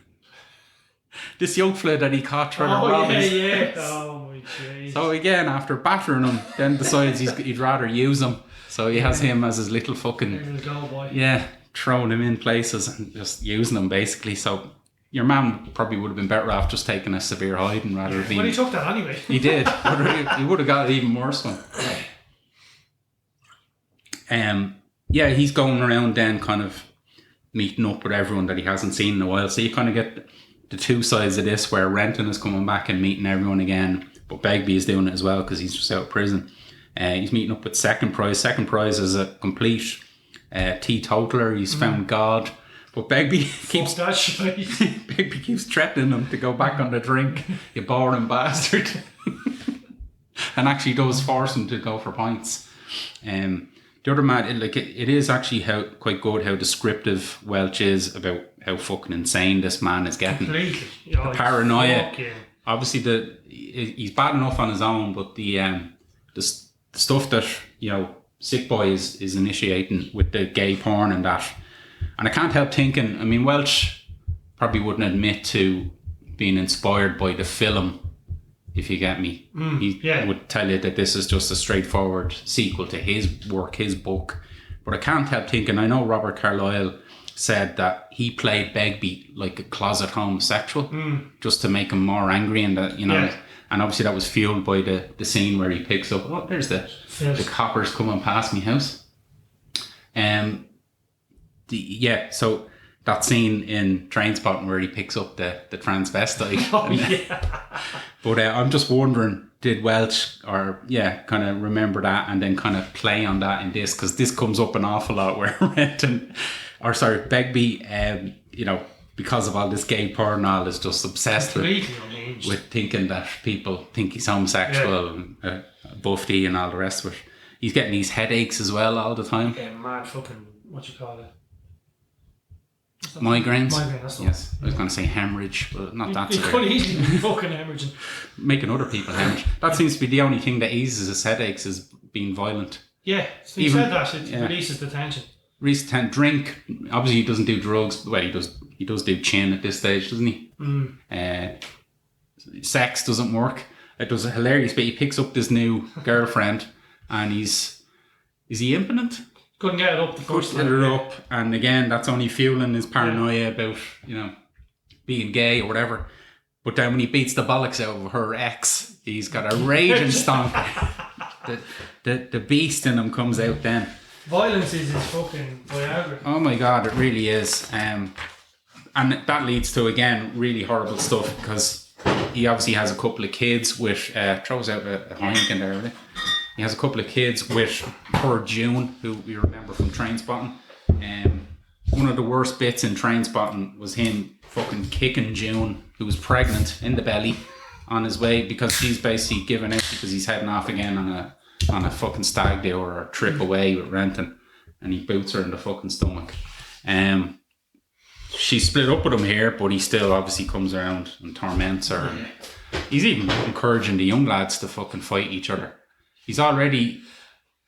This young fella that he caught trying to rob us. Yeah. Oh my Jesus. So again, after battering him, then decides he'd rather use him. So he has him as his little fucking... Little go boy. Yeah, throwing him in places and just using him basically. So your man probably would have been better off just taking a severe hiding rather than... Well, he took that anyway. He did. He would have got an even worse one. He's going around then kind of meeting up with everyone that he hasn't seen in a while. So you kind of get the two sides of this where Renton is coming back and meeting everyone again, but Begbie is doing it as well because he's just out of prison. He's meeting up with Second Prize. Second Prize is a complete teetotaler. He's found God. But Begbie keeps threatening him to go back on the drink, you boring bastard. And actually does force him to go for pints. The other man, it is actually quite good how descriptive Welch is about how fucking insane this man is getting. Completely. The paranoia. Obviously, he's bad enough on his own, but the stuff that Sick Boy is initiating with the gay porn and that. And I can't help thinking. I mean, Welch probably wouldn't admit to being inspired by the film. If you get me, he would tell you that this is just a straightforward sequel to his work, his book. But I can't help thinking, I know Robert Carlyle said that he played Begbie like a closet homosexual just to make him more angry and that, and obviously that was fueled by the scene where he picks up, there's the coppers coming past me house. So that scene in Trainspotting where he picks up the transvestite. But I'm just wondering, did Welch kind of remember that and then kind of play on that in this? Because this comes up an awful lot where Begbie, because of all this gay porn, all is just obsessed with thinking that people think he's homosexual and buffy and all the rest of it. He's getting these headaches as well all the time. Yeah, mad fucking, what you call it? Migraines? Migraine, that's the yes. one. I was going to say hemorrhage, but not that severe. It could easily be fucking hemorrhaging. Making other people hemorrhage. That seems to be the only thing that eases his headaches is being violent. Yeah, so you said that, it releases the tension. Drink. Obviously he doesn't do drugs. Well, he does do chin at this stage, doesn't he? Sex doesn't work. It does a hilarious bit. He picks up this new girlfriend and is he impotent? Couldn't get it up the first time. Get it up, and again, that's only fueling his paranoia about, being gay or whatever. But then when he beats the bollocks out of her ex, he's got a raging stomp. The beast in him comes out then. Violence is his fucking Viagra. Oh my God, it really is. And that leads to, again, really horrible stuff because he obviously has a couple of kids with, throws out a Heineken there, really. He has a couple of kids with poor June, who we remember from Trainspotting. One of the worst bits in Trainspotting was him fucking kicking June, who was pregnant, in the belly on his way because he's basically given out because he's heading off again on a fucking stag do or a trip away with Renton, and he boots her in the fucking stomach. She split up with him here, but he still obviously comes around and torments her. And he's even encouraging the young lads to fucking fight each other. He's already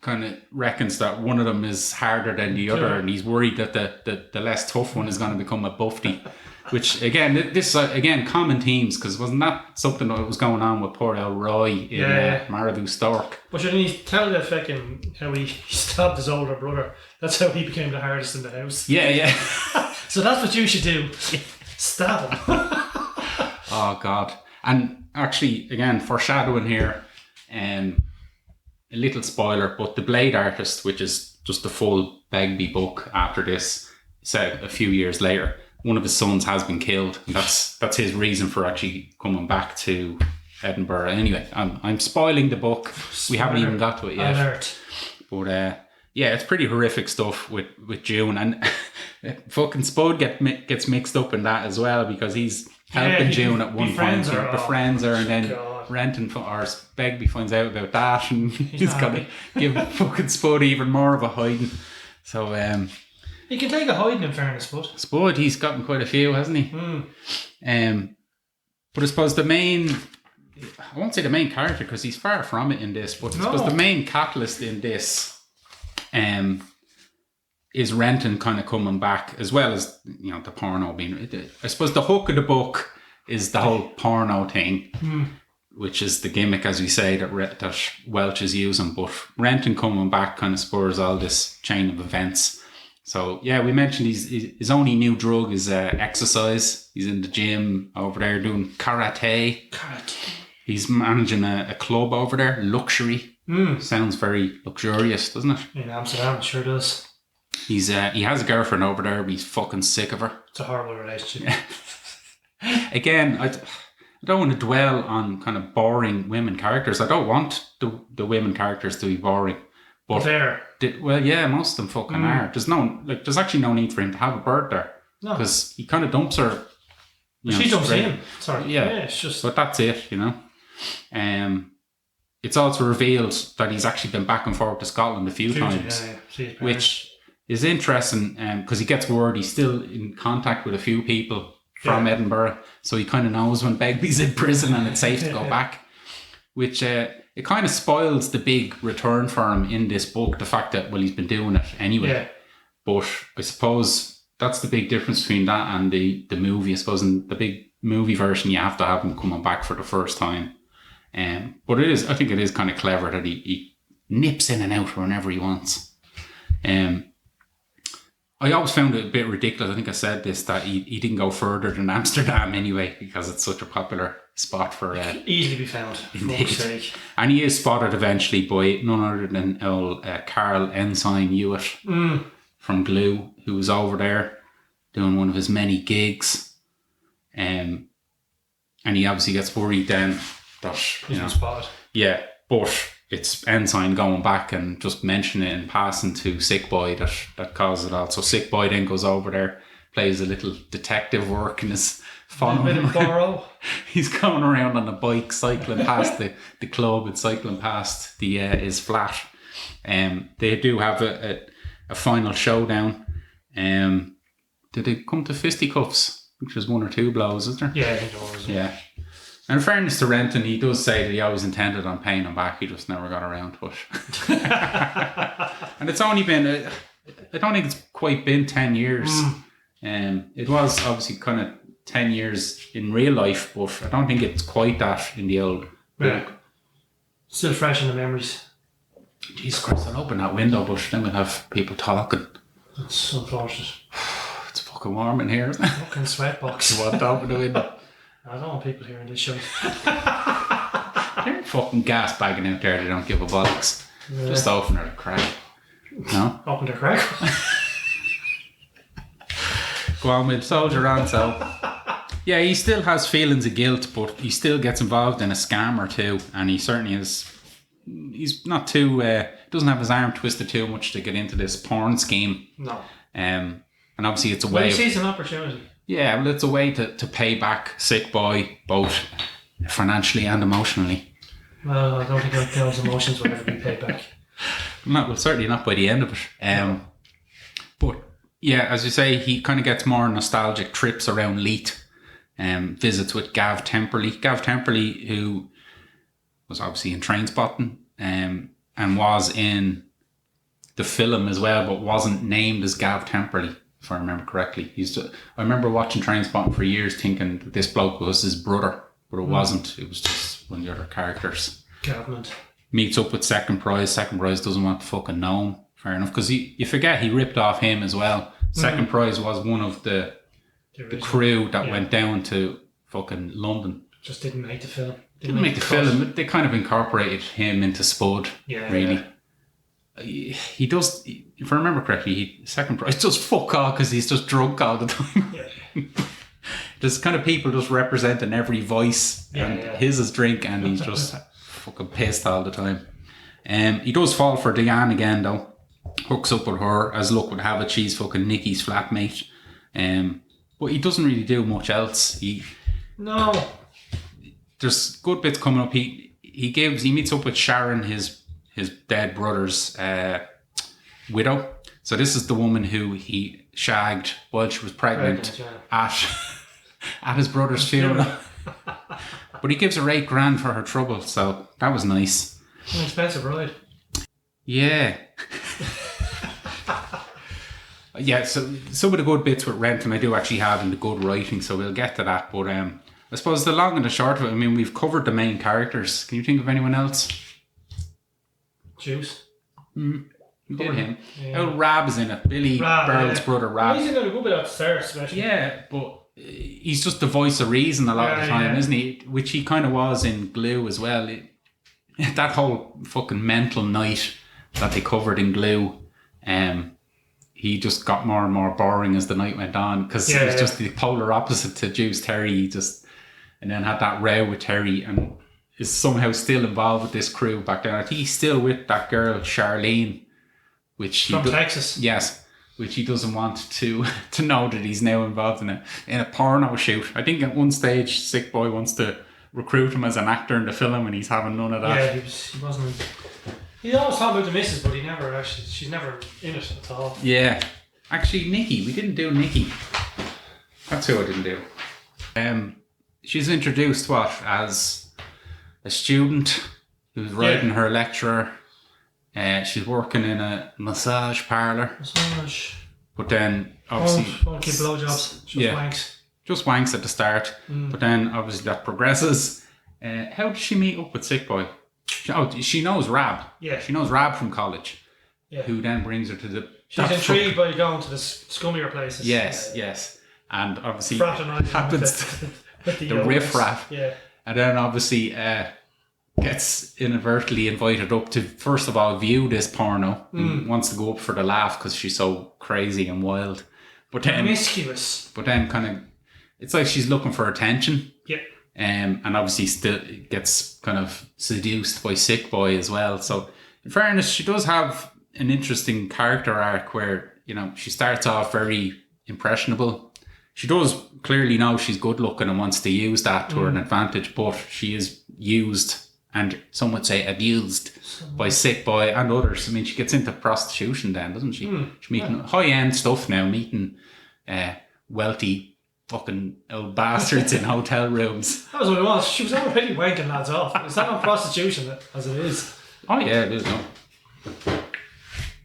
kind of reckons that one of them is harder than the other, and he's worried that the less tough one is going to become a buffy. Which again, this again common themes, because wasn't that something that was going on with poor El Roy in Marabou Stork? But shouldn't he tell the fucking how he stabbed his older brother? That's how he became the hardest in the house. Yeah. So that's what you should do. Stab him. Oh God! And actually, again, foreshadowing here, a little spoiler, but the Blade Artist, which is just the full Begbie book after this, said a few years later, one of his sons has been killed. And that's his reason for actually coming back to Edinburgh. Anyway, I'm spoiling the book. We haven't even got to it yet. Alert. But it's pretty horrific stuff with June, and fucking Spud gets mixed up in that as well because he's helping June at one point. Befriends her, and then Renton or Begbie finds out about that, and he's gonna give fucking Spud even more of a hiding. So he can take a hiding in fairness, Spud, he's gotten quite a few, hasn't he? But I suppose I won't say the main character because he's far from it in this, but I suppose the main catalyst in this is Renton kind of coming back, as well as the porno being. I suppose the hook of the book is the whole porno thing, which is the gimmick, as we say, that Welch is using. But Renton coming back kind of spurs all this chain of events. So we mentioned his only new drug is exercise. He's in the gym over there doing karate. He's managing a club over there, Luxury. Sounds very luxurious, doesn't it? In Amsterdam, it sure does. He has a girlfriend over there, but he's fucking sick of her. It's a horrible relationship. Again, I don't want to dwell on kind of boring women characters. I don't want the women characters to be boring. But most of them fucking are. There's actually no need for him to have a bird there. No. Because he kind of dumps her. She dumps him. Sorry. Yeah, it's just. But that's it, It's also revealed that he's actually been back and forth to Scotland a few times, which is interesting because he gets word he's still in contact with a few people from Edinburgh, so he kind of knows when Begbie's in prison and it's safe to go back, which it kind of spoils the big return for him in this book, the fact that, he's been doing it anyway. But I suppose that's the big difference between that and the movie. I suppose in the big movie version, you have to have him coming back for the first time. But I think it is kind of clever that he nips in and out whenever he wants. I always found it a bit ridiculous. I think I said this, that he didn't go further than Amsterdam anyway, because it's such a popular spot for... easily be found. Indeed. And he is spotted eventually by none other than old Carl Ensign Hewitt from Glue, who was over there doing one of his many gigs. And he obviously gets worried then that... He's been spotted. Yeah, but it's Ensign going back and just mentioning it in passing to Sick Boy that causes it all. So Sick Boy then goes over there plays a little detective work and is following A bit of Porno. He's going around on a bike, cycling past the club and cycling past his flat. They do have a final showdown. Did it come to fisticuffs? Which was 1 or 2 blows, is there? Yeah, I think it was. Yeah. And in fairness to Renton, he does say that he always intended on paying him back. He just never got around to it. And it's only been, I don't think it's quite been 10 years. It was obviously kind of 10 years in real life, but I don't think it's quite that in the old book. Still fresh in the memories. Jesus Christ, I'll open that window, but then we'll have people talking. That's unfortunate. It's fucking warm in here. Fucking sweatbox. You want to open the window? I don't want people hearing this show. They're fucking gas bagging out there. They don't give a bollocks. Yeah. Just open her crack. No? Open their crack. Go on, we'll soldier on. So, yeah, he still has feelings of guilt, but he still gets involved in a scam or two, and he certainly is. He's not too. Doesn't have his arm twisted too much to get into this porn scheme. No. And obviously, it's a way. He sees an opportunity. Yeah, well, it's a way to pay back Sick Boy, both financially and emotionally. Well, I don't think those emotions will ever be paid back. Well, certainly not by the end of it. But yeah, as you say, he kind of gets more nostalgic trips around Leith, visits with Gav Temperley. Gav Temperley, who was obviously in Trainspotting, and was in the film as well, but wasn't named as Gav Temperley, if I remember correctly. I remember watching Trainspotting for years thinking that this bloke was his brother, but it wasn't. It was just one of the other characters. Government. Meets up with Second Prize. Second Prize doesn't want to fucking know him. Fair enough, because you forget he ripped off him as well. Second Prize was one of the crew that went down to fucking London. Just didn't make the film. Didn't make the film. They kind of incorporated him into Spud. Yeah, really. Yeah. He does. If I remember correctly, Second Prize does fuck all because he's just drunk all the time. Yeah. There's kind of people just representing every voice, and his is drink, and he's just fucking pissed all the time. He does fall for Diane again though. Hooks up with her, as luck would have it. She's fucking Nicky's flatmate. But he doesn't really do much else. No. There's good bits coming up. He meets up with Sharon, his dead brother's widow. So this is the woman who he shagged while she was pregnant at his brother's funeral. But he gives her $8,000 for her trouble, so that was nice. An expensive ride. Yeah. Yeah, so some of the good bits with Renton I do actually have in the good writing, so we'll get to that. But I suppose the long and the short of it, I mean, we've covered the main characters. Can you think of anyone else? Juice. You did him. Yeah. Oh, Rab is in it. Billy Burrell's brother, Rab. He's in it a good bit at the start, especially. Yeah, but he's just the voice of reason a lot of the time, isn't he? Which he kind of was in Glue as well. That whole fucking mental night that they covered in Glue, he just got more and more boring as the night went on, because he was just the polar opposite to Juice Terry. And then had that row with Terry and is somehow still involved with this crew back then. I think he's still with that girl Charlene, which from Texas. Yes, which he doesn't want to know that he's now involved in a porno shoot. I think at one stage Sick Boy wants to recruit him as an actor in the film, and he's having none of that. Yeah, he wasn't. He always talked about the missus, but she's never in it at all. Yeah. Actually, Nikki. We didn't do Nikki. That's who I didn't do. She's introduced, as a student who's writing her lecturer. She's working in a massage parlour. But then, obviously... Won't keep blowjobs. Just wanks. Just wanks at the start. But then, obviously, that progresses. How did she meet up with Sick Boy? She knows Rab. Yeah. She knows Rab from college. Yeah. Who then brings her to the... She's intrigued by going to the scummier places. Yes. And obviously happens the riff-raff. Yeah. And then obviously gets inadvertently invited up to, first of all, view this porno. And wants to go up for the laugh because she's so crazy and wild. But then... promiscuous. But then kind of... It's like she's looking for attention. Yeah. And obviously still gets kind of seduced by Sick Boy as well. So in fairness, she does have an interesting character arc where, she starts off very impressionable. She does clearly know she's good looking and wants to use that to her advantage, but she is used and some would say abused by Sick Boy and others. I mean, she gets into prostitution then, doesn't she? She's meeting high-end stuff now, meeting wealthy fucking old bastards in hotel rooms. That was what it was. She was already wanking lads off. Is that not prostitution as it is? Oh yeah, it is. No.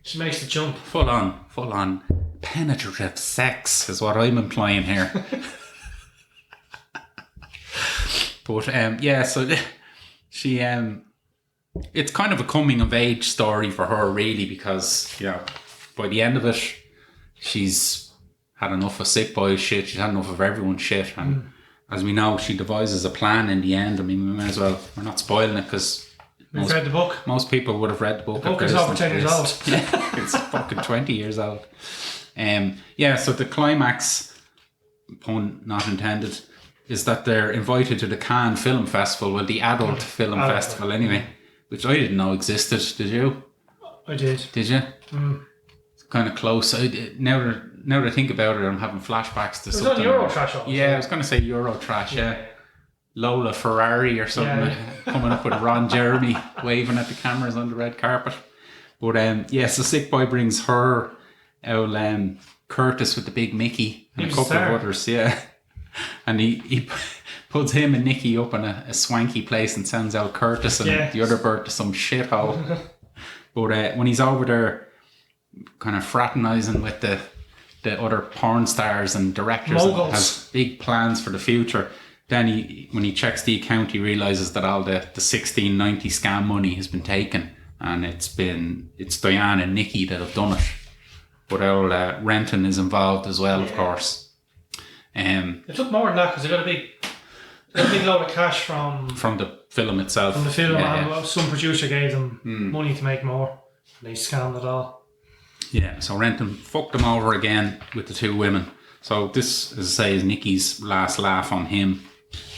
She makes the jump. Full on penetrative sex is what I'm implying here. But yeah, so she it's kind of a coming of age story for her really, because by the end of it she's had enough of Sick Boy's shit, she's had enough of everyone's shit, and as we know, she devises a plan in the end. I mean, we may as well, we're not spoiling it because we've read the book. Most people would have read the book. The book is over 10 years old. Yeah, it's fucking 20 years old. So the climax, pun not intended, is that they're invited to the Cannes Film Festival, well, the adult film festival anyway, which I didn't know existed. Did you? I did. Did you? It's kind of close. Now that I think about it, I'm having flashbacks to something. It was on Eurotrash also. Yeah, I was going to say Eurotrash, yeah. Lola Ferrari or something coming up with Ron Jeremy waving at the cameras on the red carpet. But so Sick Boy brings her out, Curtis with the big Mickey and a couple of others, and he puts him and Nicky up in a swanky place and sends out Curtis and the other bird to some shithole. But when he's over there kind of fraternising with the other porn stars and directors and has big plans for the future, then when he checks the account, he realises that all the 1690 scam money has been taken, and it's Diane and Nicky that have done it. But old Renton is involved as well, of course. It took more than that because they got a big load of cash from the film itself. From the film, and some producer gave them money to make more. They scammed it all. Yeah, so Renton fucked them over again with the two women. So this, as I say, is Nicky's last laugh on him.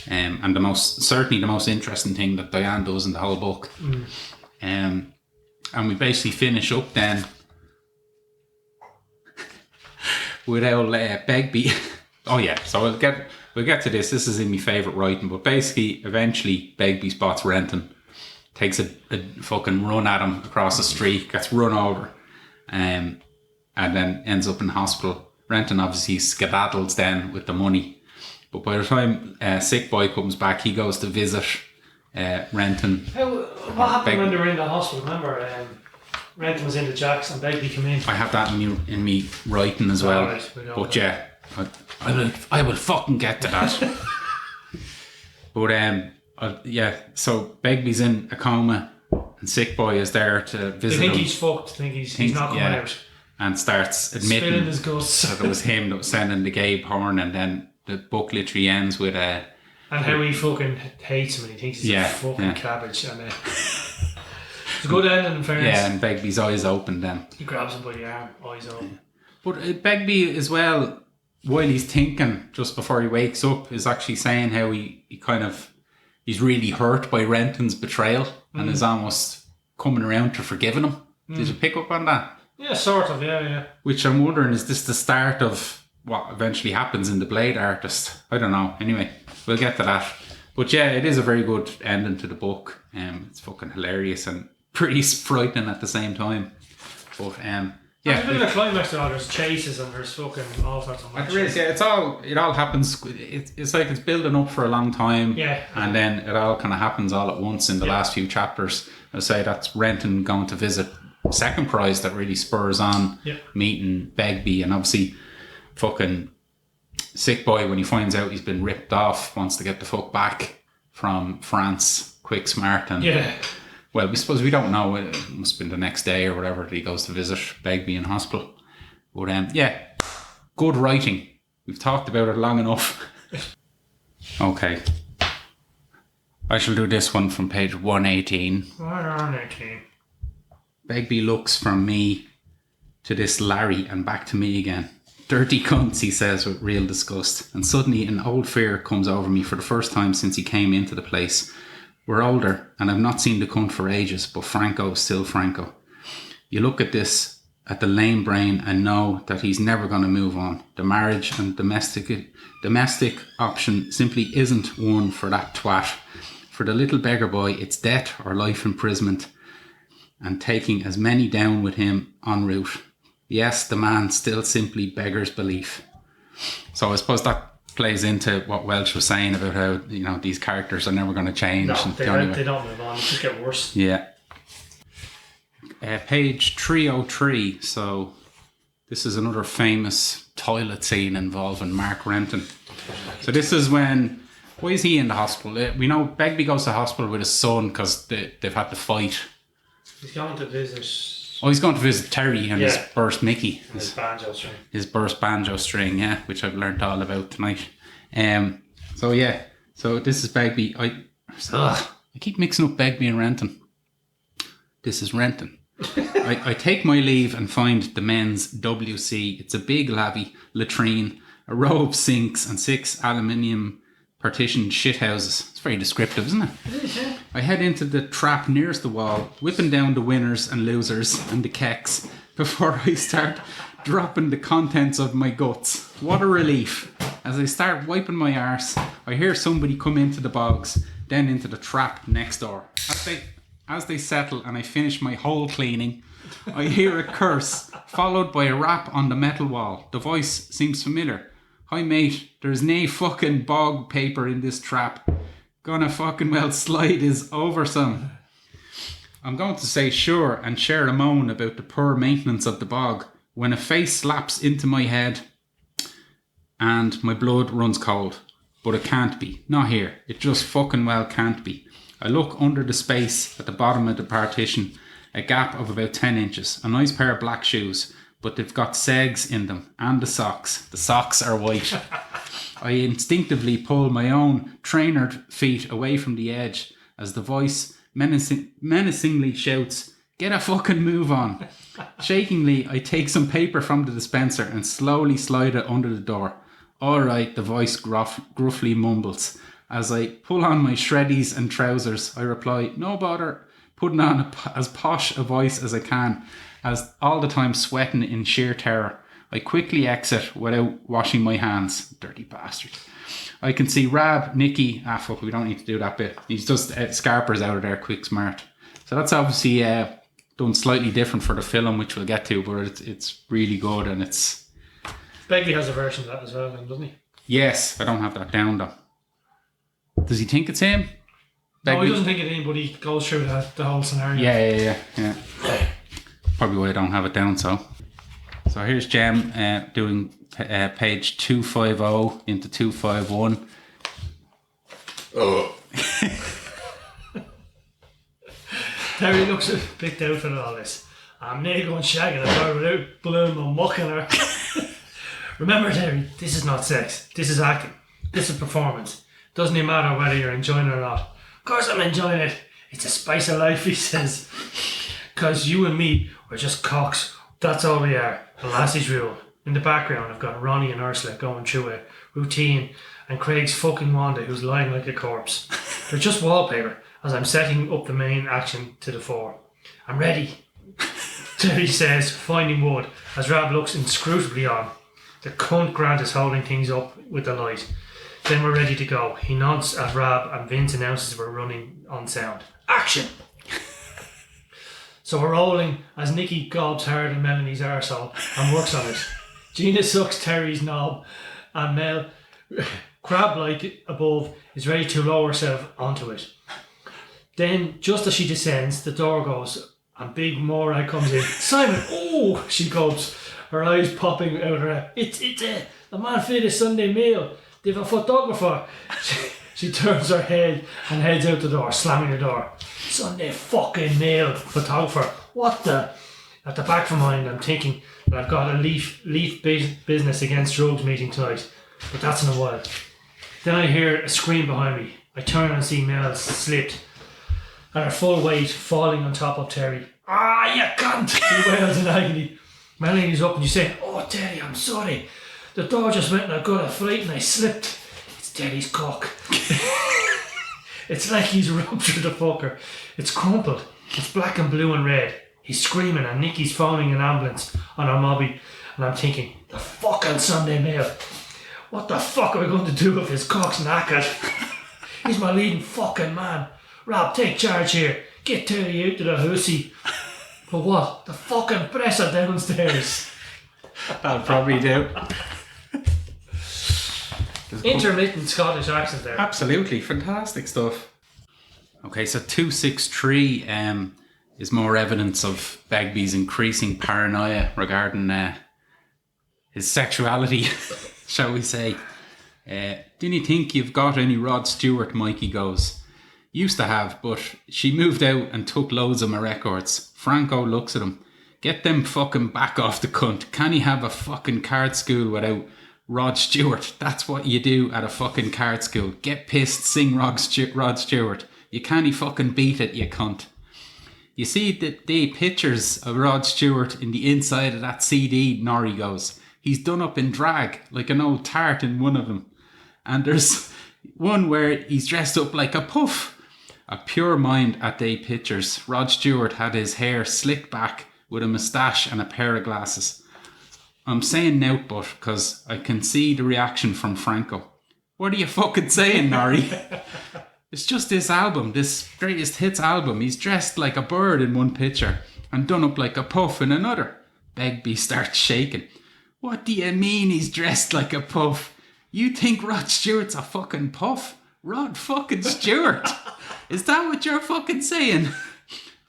And certainly the most interesting thing that Diane does in the whole book. And we basically finish up then with old Begbie. Oh yeah, so we'll get to this. This is in my favourite writing, but basically, eventually, Begbie spots Renton, takes a fucking run at him across the street, gets run over, and then ends up in hospital. Renton obviously skedaddles then with the money. But by the time Sick Boy comes back, he goes to visit Renton. What happened when they were in the hospital? Remember, Renton was in the jacks and Begbie came in. I have that in me writing as well. Right, but yeah, I will fucking get to that. But so Begbie's in a coma and Sick Boy is there to visit him. They think he's fucked. Think he's not coming out. And starts admitting spilling his guts. that it was him that was sending the gay porn, and then the book literally ends with and how he fucking hates him and he thinks he's a fucking cabbage. And it's a good ending in fairness. Yeah, and Begbie's eyes open then. He grabs him by the arm, eyes open. But Begbie as well, while he's thinking just before he wakes up, is actually saying how he's really hurt by Renton's betrayal and is almost coming around to forgiving him. Did you pick up on that? Yeah, sort of, yeah. Which I'm wondering, is this the start of what eventually happens in The Blade Artist? I don't know. Anyway, we'll get to that. But yeah, it is a very good ending to the book. It's fucking hilarious and pretty frightening at the same time. But there's a bit of a climax to all. There's chases and there's fucking all sorts of there is, it all happens. It's like it's building up for a long time. Yeah. And then it all kind of happens all at once in the last few chapters. I say that's Renton going to visit Second Prize that really spurs on meeting Begbie, and obviously fucking Sick Boy, when he finds out he's been ripped off, wants to get the fuck back from France quick smart. And well, we suppose we don't know, it must have been the next day or whatever that he goes to visit Begbie in hospital. But good writing. We've talked about it long enough. Okay, I shall do this one from page 118. 118. Begbie looks from me to this Larry and back to me again. Dirty cunts, he says with real disgust. And suddenly an old fear comes over me for the first time since he came into the place. We're older and I've not seen the cunt for ages, but Franco is still Franco. You look at this at the lame brain and know that he's never going to move on. The marriage and domestic option simply isn't one for that twat. For the little beggar boy, it's death or life imprisonment, and taking as many down with him en route. Yes, the man still simply beggars belief. So I suppose that plays into what Welch was saying about how, you know, these characters are never going to change. No, they don't move on. They just get worse. Yeah. Page 303. So this is another famous toilet scene involving Mark Renton. So this is when, why is he in the hospital? We know Begbie goes to hospital with his son because they've had to fight. He's going to visit. Oh, he's going to visit Terry and his burst Mickey. His banjo string. His burst banjo string, yeah, which I've learnt all about tonight. So this is Begbie. I keep mixing up Begbie and Renton. This is Renton. I take my leave and find the men's WC. It's a big lavvy latrine, a row of sinks and 6 aluminium partitioned shithouses. It's very descriptive, isn't it? It is, yeah. I head into the trap nearest the wall, whipping down the winners and losers and the kecks before I start dropping the contents of my guts. What a relief. As I start wiping my arse, I hear somebody come into the bogs, then into the trap next door. As they settle and I finish my whole cleaning, I hear a curse, followed by a rap on the metal wall. The voice seems familiar. Hi mate, there's nae fucking bog paper in this trap. Gonna fucking well slide his over some. I'm going to say sure and share a moan about the poor maintenance of the bog when a face slaps into my head and my blood runs cold. But it can't be. Not here. It just fucking well can't be. I look under the space at the bottom of the partition, a gap of about 10 inches. A nice pair of black shoes, but they've got segs in them, and the socks. The socks are white. I instinctively pull my own trainered feet away from the edge as the voice menacingly shouts, "Get a fucking move on." Shakingly, I take some paper from the dispenser and slowly slide it under the door. All right, the voice gruffly mumbles. As I pull on my shreddies and trousers, I reply, "No bother," putting on as posh a voice as I can, as all the time sweating in sheer terror. I quickly exit without washing my hands. Dirty bastard. I can see Rab, Nicky, fuck, we don't need to do that bit. He's just scarpers out of there, quick smart. So that's obviously done slightly different for the film, which we'll get to, but it's really good, and it's... Begley has a version of that as well, doesn't he? Yes, I don't have that down though. Does he think it's him? No, he doesn't think it's him, but he goes through the whole scenario. Yeah. Probably why I don't have it down, so here's Jem doing page 250 into 251. Oh. Terry looks a bit down for all this. I'm near going shagging a girl without blowing or mocking her. Remember, Terry, this is not sex. This is acting. This is performance. Doesn't even matter whether you're enjoying it or not. Of course I'm enjoying it. It's a spice of life, he says. Because you and me, we're just cocks. That's all we are. The lassie's rule. In the background, I've got Ronnie and Ursula going through a routine, and Craig's fucking Wanda, who's lying like a corpse. They're just wallpaper, as I'm setting up the main action to the fore. I'm ready, Terry says, finding wood, as Rab looks inscrutably on. The cunt Grant is holding things up with the light. Then we're ready to go. He nods at Rab, and Vince announces we're running on sound. Action! So we're rolling as Nicky gobs hard in Melanie's arsehole and works on it. Gina sucks Terry's knob, and Mel, crab-like above, is ready to lower herself onto it. Then, just as she descends, the door goes, and Big Morag comes in. Simon, oh, she gulps, her eyes popping out of her head. It's the man for the Sunday meal. They've a photographer. She turns her head and heads out the door, slamming the door. Sunday fucking meal, photographer. What the? At the back of my mind, I'm thinking that I've got a leaf business against drugs meeting tonight, but that's in a while. Then I hear a scream behind me. I turn and see Mel slipped, and her full weight falling on top of Terry. Ah, you cunt! He wails in agony. Melanie's up and you say, "Oh, Terry, I'm sorry. The door just went and I got a fright and I slipped." It's Terry's cock. It's like he's ruptured the fucker. It's crumpled. It's black and blue and red. He's screaming and Nicky's phoning an ambulance on our mobby. And I'm thinking, the fucking Sunday Mail. What the fuck are we going to do if his cock's knackered? He's my leading fucking man. Rob, take charge here. Get Terry out to the hussy. But what? The fucking presser downstairs. That'll probably do. Intermittent Scottish accent there. Absolutely. Fantastic stuff. Okay, so 263 is more evidence of Begbie's increasing paranoia regarding his sexuality, shall we say. Didn't you think you've got any Rod Stewart, Mikey goes. Used to have, but she moved out and took loads of my records. Franco looks at him. Get them fucking back off the cunt. Can he have a fucking card school without Rod Stewart? That's what you do at a fucking card school. Get pissed, sing Rod Stewart. You can't fucking beat it, you cunt. You see the pictures of Rod Stewart in the inside of that CD, Norrie goes. He's done up in drag, like an old tart in one of them. And there's one where he's dressed up like a puff. A pure mind at they pictures. Rod Stewart had his hair slicked back with a moustache and a pair of glasses. I'm saying now, but because I can see the reaction from Franco. What are you fucking saying, Norrie? It's just this album, this greatest hits album. He's dressed like a bird in one picture and done up like a puff in another. Begbie starts shaking. What do you mean he's dressed like a puff? You think Rod Stewart's a fucking puff? Rod fucking Stewart. Is that what you're fucking saying?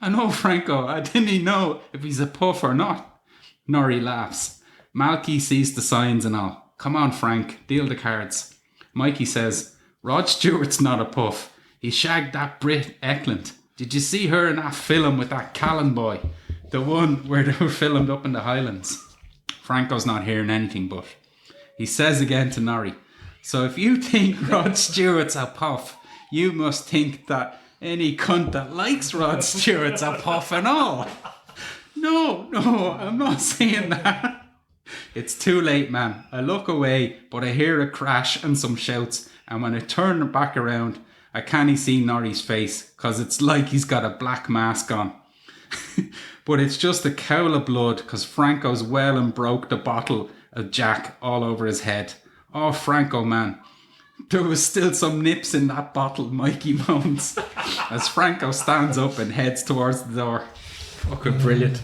I know, Franco. I didn't know if he's a puff or not. Norrie laughs. Malky sees the signs and all. Come on, Frank. Deal the cards. Mikey says, Rod Stewart's not a puff. He shagged that Brit Eklund. Did you see her in that film with that Callan boy? The one where they were filmed up in the Highlands. Franco's not hearing anything, but he says again to Norrie, so if you think Rod Stewart's a puff, you must think that any cunt that likes Rod Stewart's a puff and all. No, I'm not saying that. It's too late, man. I look away, but I hear a crash and some shouts, and when I turn back around, I can't see Norrie's face, because it's like he's got a black mask on. But it's just a cowl of blood, because Franco's well and broke the bottle of Jack all over his head. Oh, Franco, man. There was still some nips in that bottle, Mikey moans, as Franco stands up and heads towards the door. Fucking brilliant.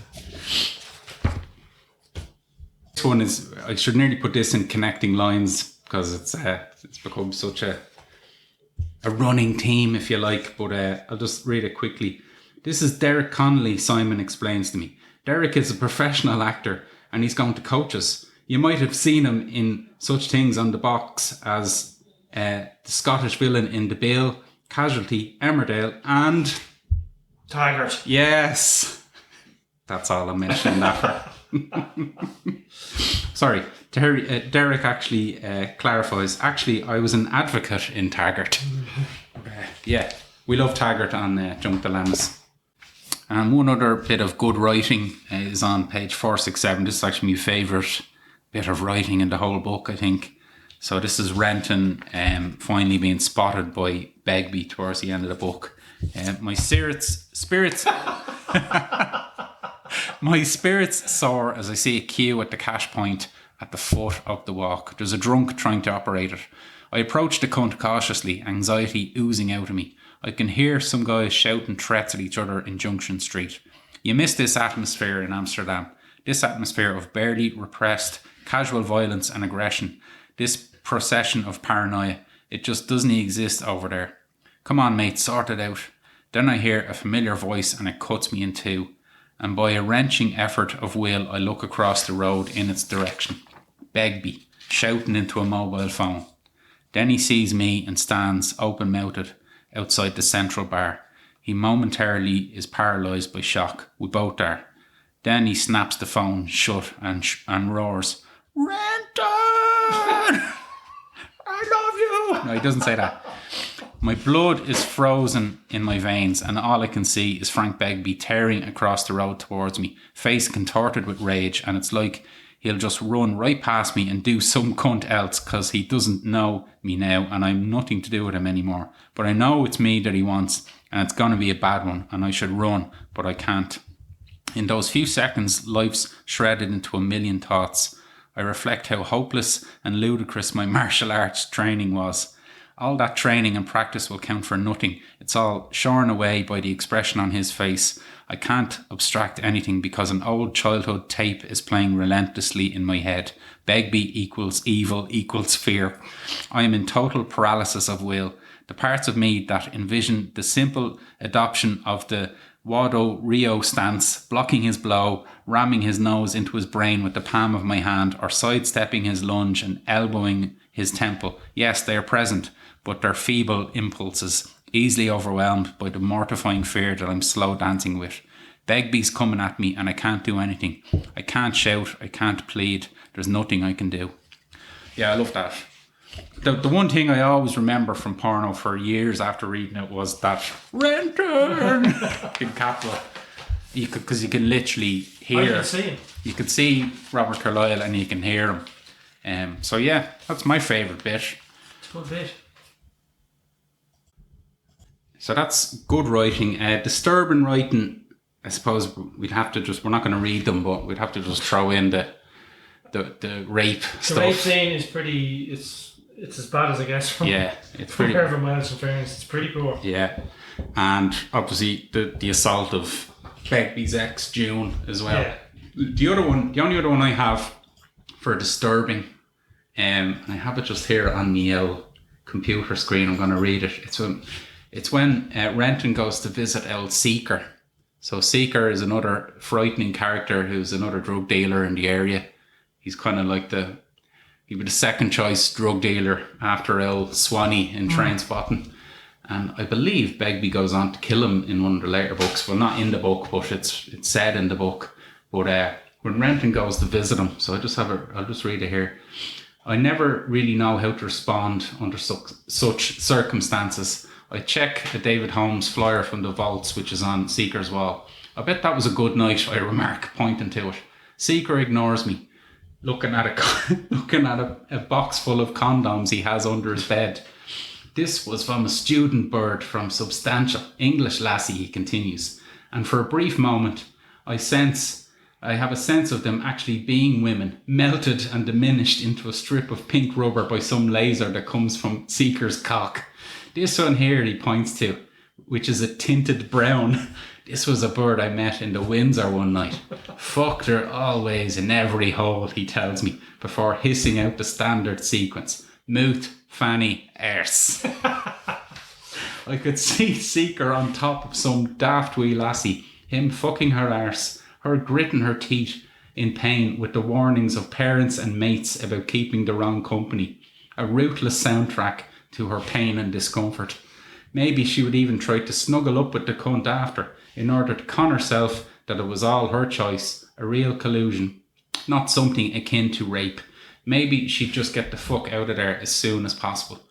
This one is, I should nearly put this in connecting lines, because it's become such a running theme, if you like, but I'll just read it quickly. This is Derek Connolly, Simon explains to me. Derek is a professional actor and he's going to coach us. You might have seen him in such things on the box as the Scottish villain in The Bill, Casualty, Emmerdale and... Taggart. Yes. That's all I'm mentioning that for. Sorry, Derek actually clarifies. Actually, I was an advocate in Taggart. Yeah, we love Taggart on Junk Dilemmas. And one other bit of good writing is on page 467. This is actually my favourite bit of writing in the whole book, I think. So this is Renton finally being spotted by Begbie towards the end of the book. My spirits my spirits soar as I see a queue at the cash point at the foot of the walk. There's a drunk trying to operate it. I approach the cunt cautiously, anxiety oozing out of me. I can hear some guys shouting threats at each other in Junction Street. You miss this atmosphere in Amsterdam. This atmosphere of barely repressed, casual violence and aggression. This procession of paranoia. It just doesn't exist over there. Come on, mate, sort it out. Then I hear a familiar voice and it cuts me in two. And by a wrenching effort of will, I look across the road in its direction. Begbie, shouting into a mobile phone. Then he sees me and stands, open-mouthed, outside the central bar. He momentarily is paralysed by shock. We both are. Then he snaps the phone shut and roars, Renton! I love you! No, he doesn't say that. My blood is frozen in my veins and all I can see is Frank Begbie tearing across the road towards me, face contorted with rage, and it's like he'll just run right past me and do some cunt else because he doesn't know me now and I'm nothing to do with him anymore. But I know it's me that he wants and it's going to be a bad one and I should run, but I can't. In those few seconds, life's shredded into a million thoughts. I reflect how hopeless and ludicrous my martial arts training was. All that training and practice will count for nothing. It's all shorn away by the expression on his face. I can't abstract anything because an old childhood tape is playing relentlessly in my head. Begbie equals evil equals fear. I am in total paralysis of will. The parts of me that envision the simple adoption of the Wado Rio stance, blocking his blow, ramming his nose into his brain with the palm of my hand, or sidestepping his lunge and elbowing his temple. Yes, they are present, but they're feeble impulses, easily overwhelmed by the mortifying fear that I'm slow dancing with. Begbie's coming at me and I can't do anything. I can't shout, I can't plead. There's nothing I can do. Yeah, I love that. The one thing I always remember from Porno for years after reading it was that Renton in capital. Because you can literally hear. I can see him. You can see Robert Carlyle and you can hear him. So yeah, that's my favourite bit. It's a good bit. So that's good writing. Disturbing writing, I suppose we'd have to just, we're not going to read them, but we'd have to just throw in the rape stuff. The rape scene is pretty, it's as bad as it gets from, it's pretty, everyone else in fairness. It's pretty poor. Yeah. And obviously the assault of Begbie's ex, June, as well. Yeah. The only other one I have for disturbing, and I have it just here on the computer screen, I'm going to read it. It's when Renton goes to visit old Seeker. So Seeker is another frightening character who's another drug dealer in the area. He's kind of like he was the second choice drug dealer after El Swanee in Trainspotting. And I believe Begbie goes on to kill him in one of the later books. Well, not in the book, but it's said in the book. But when Renton goes to visit him, so I'll just read it here. I never really know how to respond under such circumstances. I check a David Holmes flyer from the vaults, which is on Seeker's wall. I bet that was a good night, I remark, pointing to it. Seeker ignores me, looking at a box full of condoms he has under his bed. This was from a student bird from Substantial English lassie, he continues. And for a brief moment, I have a sense of them actually being women, melted and diminished into a strip of pink rubber by some laser that comes from Seeker's cock. This one here he points to, which is a tinted brown. This was a bird I met in the Windsor one night. Fucked her always in every hole, he tells me, before hissing out the standard sequence. Moot, fanny, arse. I could see Seeker on top of some daft wee lassie, him fucking her arse, her gritting her teeth in pain with the warnings of parents and mates about keeping the wrong company. A ruthless soundtrack to her pain and discomfort. Maybe she would even try to snuggle up with the cunt after, in order to con herself that it was all her choice, a real collusion, not something akin to rape. Maybe she'd just get the fuck out of there as soon as possible.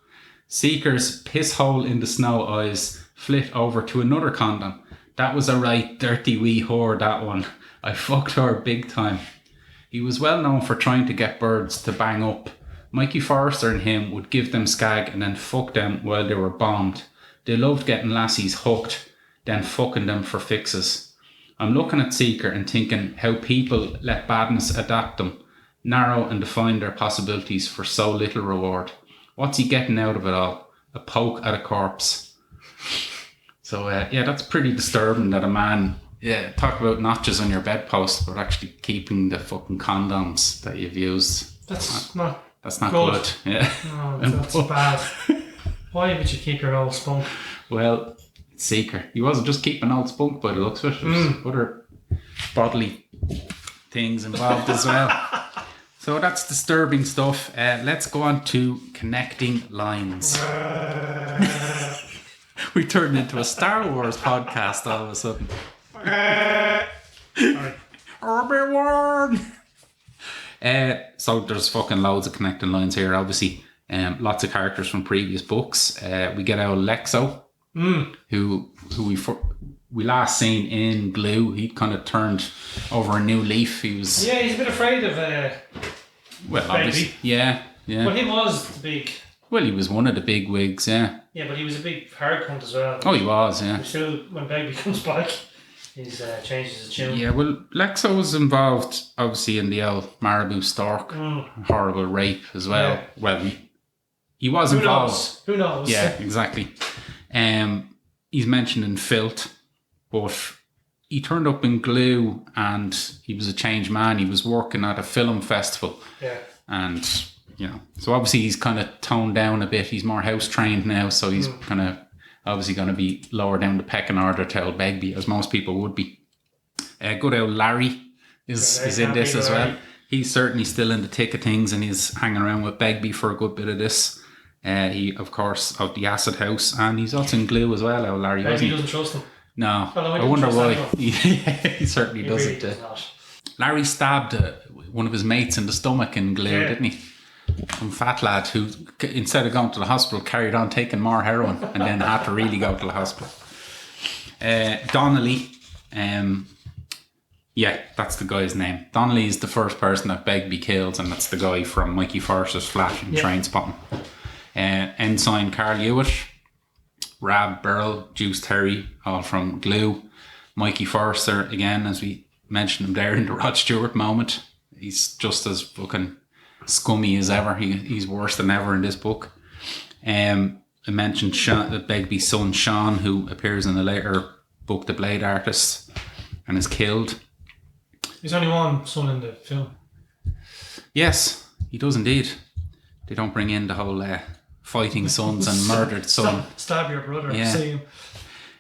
Seeker's piss hole in the snow eyes flit over to another condom. That was a right dirty wee whore, that one. I fucked her big time. He was well known for trying to get birds to bang up. Mikey Forrester and him would give them skag and then fuck them while they were bombed. They loved getting lassies hooked, then fucking them for fixes. I'm looking at Seeker and thinking how people let badness adapt them, narrow and define their possibilities for so little reward. What's he getting out of it all? A poke at a corpse. So that's pretty disturbing that a man, talk about notches on your bedpost, but actually keeping the fucking condoms that you've used. That's not good. Yeah. No, that's bad. Why would you keep your old spunk? Well, Seeker. He wasn't just keeping old spunk by the looks of it. There's other bodily things involved as well. So that's disturbing stuff. Let's go on to connecting lines. We turned into a Star Wars podcast all of a sudden. Obi-Wan! So there's fucking loads of connecting lines here, obviously. Lots of characters from previous books. We get out Lexo, who we last seen in Glue. He kind of turned over a new leaf. He's a bit afraid of obviously, yeah. But he was the big. Well, he was one of the big wigs, yeah. Yeah, but he was a big hard cunt as well. Oh, he was, yeah. Still, when Begbie comes back. His changes his tune. Yeah, well, Lexo was involved, obviously, in the old Marabou Stork horrible rape as well. Yeah. Well, he was involved. Who knows? Yeah, exactly. He's mentioned in Filth, but he turned up in Glue and he was a changed man. He was working at a film festival. Yeah. And, so obviously he's kind of toned down a bit. He's more house trained now, so he's kind of obviously going to be lower down the pecking order to old Begbie, as most people would be. Good old Larry is in this as well. He's certainly still in the thick of things and he's hanging around with Begbie for a good bit of this. He, of course, of the Acid House, and he's also in Glue as well, old Larry. Begbie doesn't trust him. No, Well, I wonder why. He certainly doesn't. Really does not. Larry stabbed one of his mates in the stomach in Glue, didn't he? Some fat lad who, instead of going to the hospital, carried on taking more heroin and then had to really go to the hospital. Donnelly, that's the guy's name. Donnelly is the first person that Begbie kills, and that's the guy from Mikey Forster's flat in Trainspotting. Ensign Carl Hewitt, Rab Burrell, Juice Terry, all from Glue. Mikey Forster, again, as we mentioned him there in the Rod Stewart moment. He's just as fucking scummy as ever. He's worse than ever in this book. I mentioned Begbie's son Sean, who appears in a later book, The Blade Artist, and is killed. There's only one son in the film. Yes, he does indeed. They don't bring in the whole fighting sons and murdered son. Stab your brother. Yeah. See him.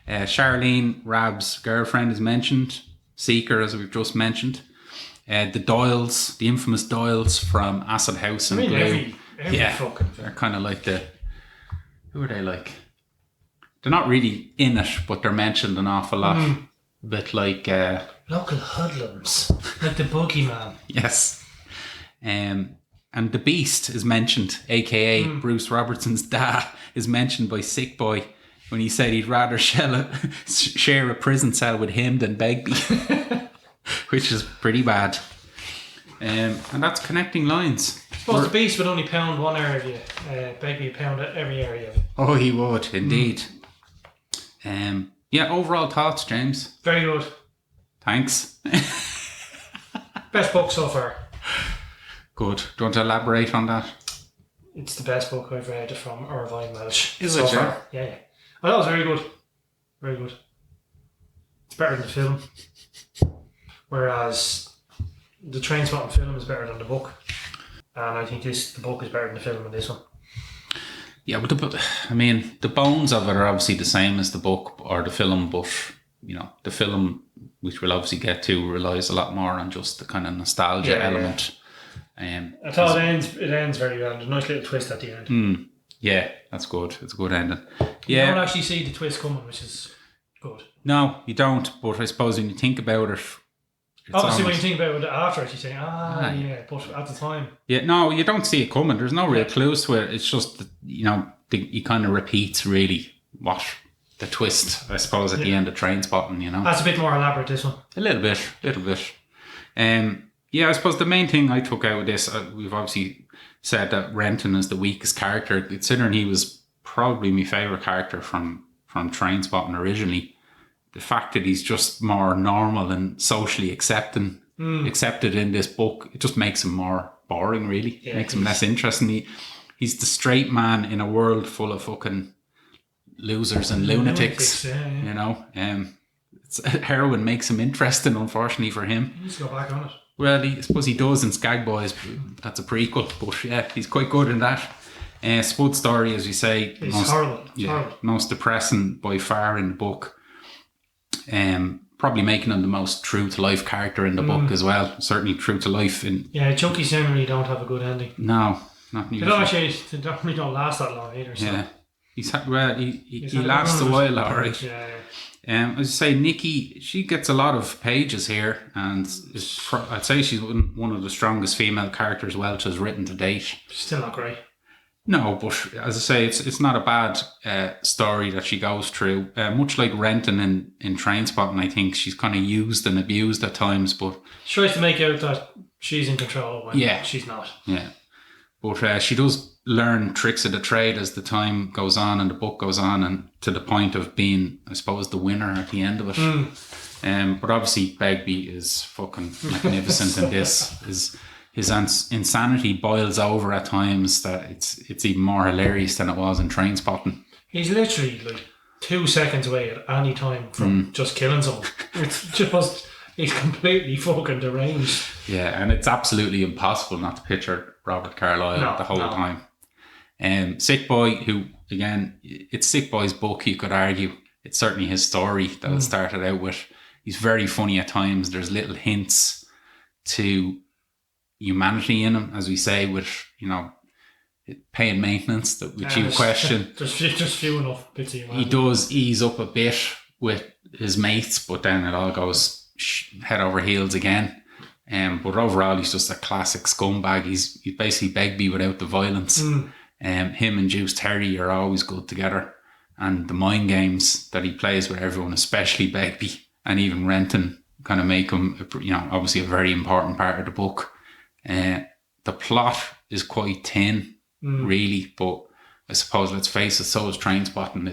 Charlene, Rab's girlfriend, is mentioned. Seeker, as we've just mentioned. The Doyles, the infamous Doyles from Acid House and Glue. Every fucking they're kind of like who are they like? They're not really in it, but they're mentioned an awful lot. A bit like local hoodlums, like the boogeyman. Yes. And the Beast is mentioned, aka Bruce Robertson's dad, is mentioned by Sick Boy when he said he'd rather share a prison cell with him than Begbie, which is pretty bad. And that's connecting lines. Well, the Beast would only pound one area. Begbie would pound every area. Oh, he would indeed. Overall thoughts, James? Very good. Thanks. Best book so far. Good. Do you want to elaborate on that? It's the best book I've read from Irvine Welsh. Is so it, far. Yeah. Well, that was very good. Very good. It's better than the film. Whereas the Trainspotting film is better than the book. And I think the book is better than the film in this one. Yeah, but the bones of it are obviously the same as the book or the film, but the film, which we'll obviously get to, relies a lot more on just the kind of nostalgia element. I thought it ends very well. There's a nice little twist at the end. Yeah, that's good. It's a good ending. You don't actually see the twist coming, which is good. No, you don't. But I suppose when you think about it, obviously when you think about it after it, you say, but at the time. Yeah, no, you don't see it coming. There's no real clues to it. It's just that, he kind of repeats really what the twist, I suppose, at the end of Trainspotting, That's a bit more elaborate, this one. A little bit. I suppose the main thing I took out of this, we've obviously said that Renton is the weakest character, considering he was probably my favourite character from Trainspotting originally. The fact that he's just more normal and socially accepted in this book, it just makes him more boring, really. It makes him less interesting. He's the straight man in a world full of fucking losers and lunatics. Heroin makes him interesting, unfortunately for him. He needs to go back on it. Well, I suppose he does in Skag Boys. That's a prequel, but he's quite good in that. Spud story, as you say, it's horrible. Most depressing by far in the book. Probably making him the most true to life character in the book as well. Certainly true to life in. Yeah, Chunky generally don't have a good ending. No, not usually. They don't last that long either. So. Yeah, he lasts a while, alright. Yeah. As I say, Nikki, she gets a lot of pages here, and I'd say she's one of the strongest female characters Welsh has written to date. She's still not great. No, but as I say, it's not a bad story that she goes through. Much like Renton in Trainspotting, I think she's kind of used and abused at times, but she tries to make out that she's in control when she's not. Yeah, but she does learn tricks of the trade as the time goes on and the book goes on, and to the point of being, I suppose, the winner at the end of it. But obviously Begbie is fucking magnificent in this. His insanity boils over at times that it's even more hilarious than it was in Trainspotting. He's literally like 2 seconds away at any time from just killing someone. It's just, he's completely fucking deranged. Yeah, and it's absolutely impossible not to picture Robert Carlyle the whole time. Sick Boy, who, again, it's Sick Boy's book, you could argue. It's certainly his story that it started out with. He's very funny at times. There's little hints to humanity in him, as we say, with, paying maintenance, which you question. There's few enough bits of humanity. He does ease up a bit with his mates, but then it all goes head over heels again. But overall, he's just a classic scumbag. He's basically Begbie without the violence. Him and Juice Terry are always good together. And the mind games that he plays with everyone, especially Begbie and even Renton, kind of make him, obviously a very important part of the book. The plot is quite thin, really, but I suppose, let's face it, so is Trainspotting.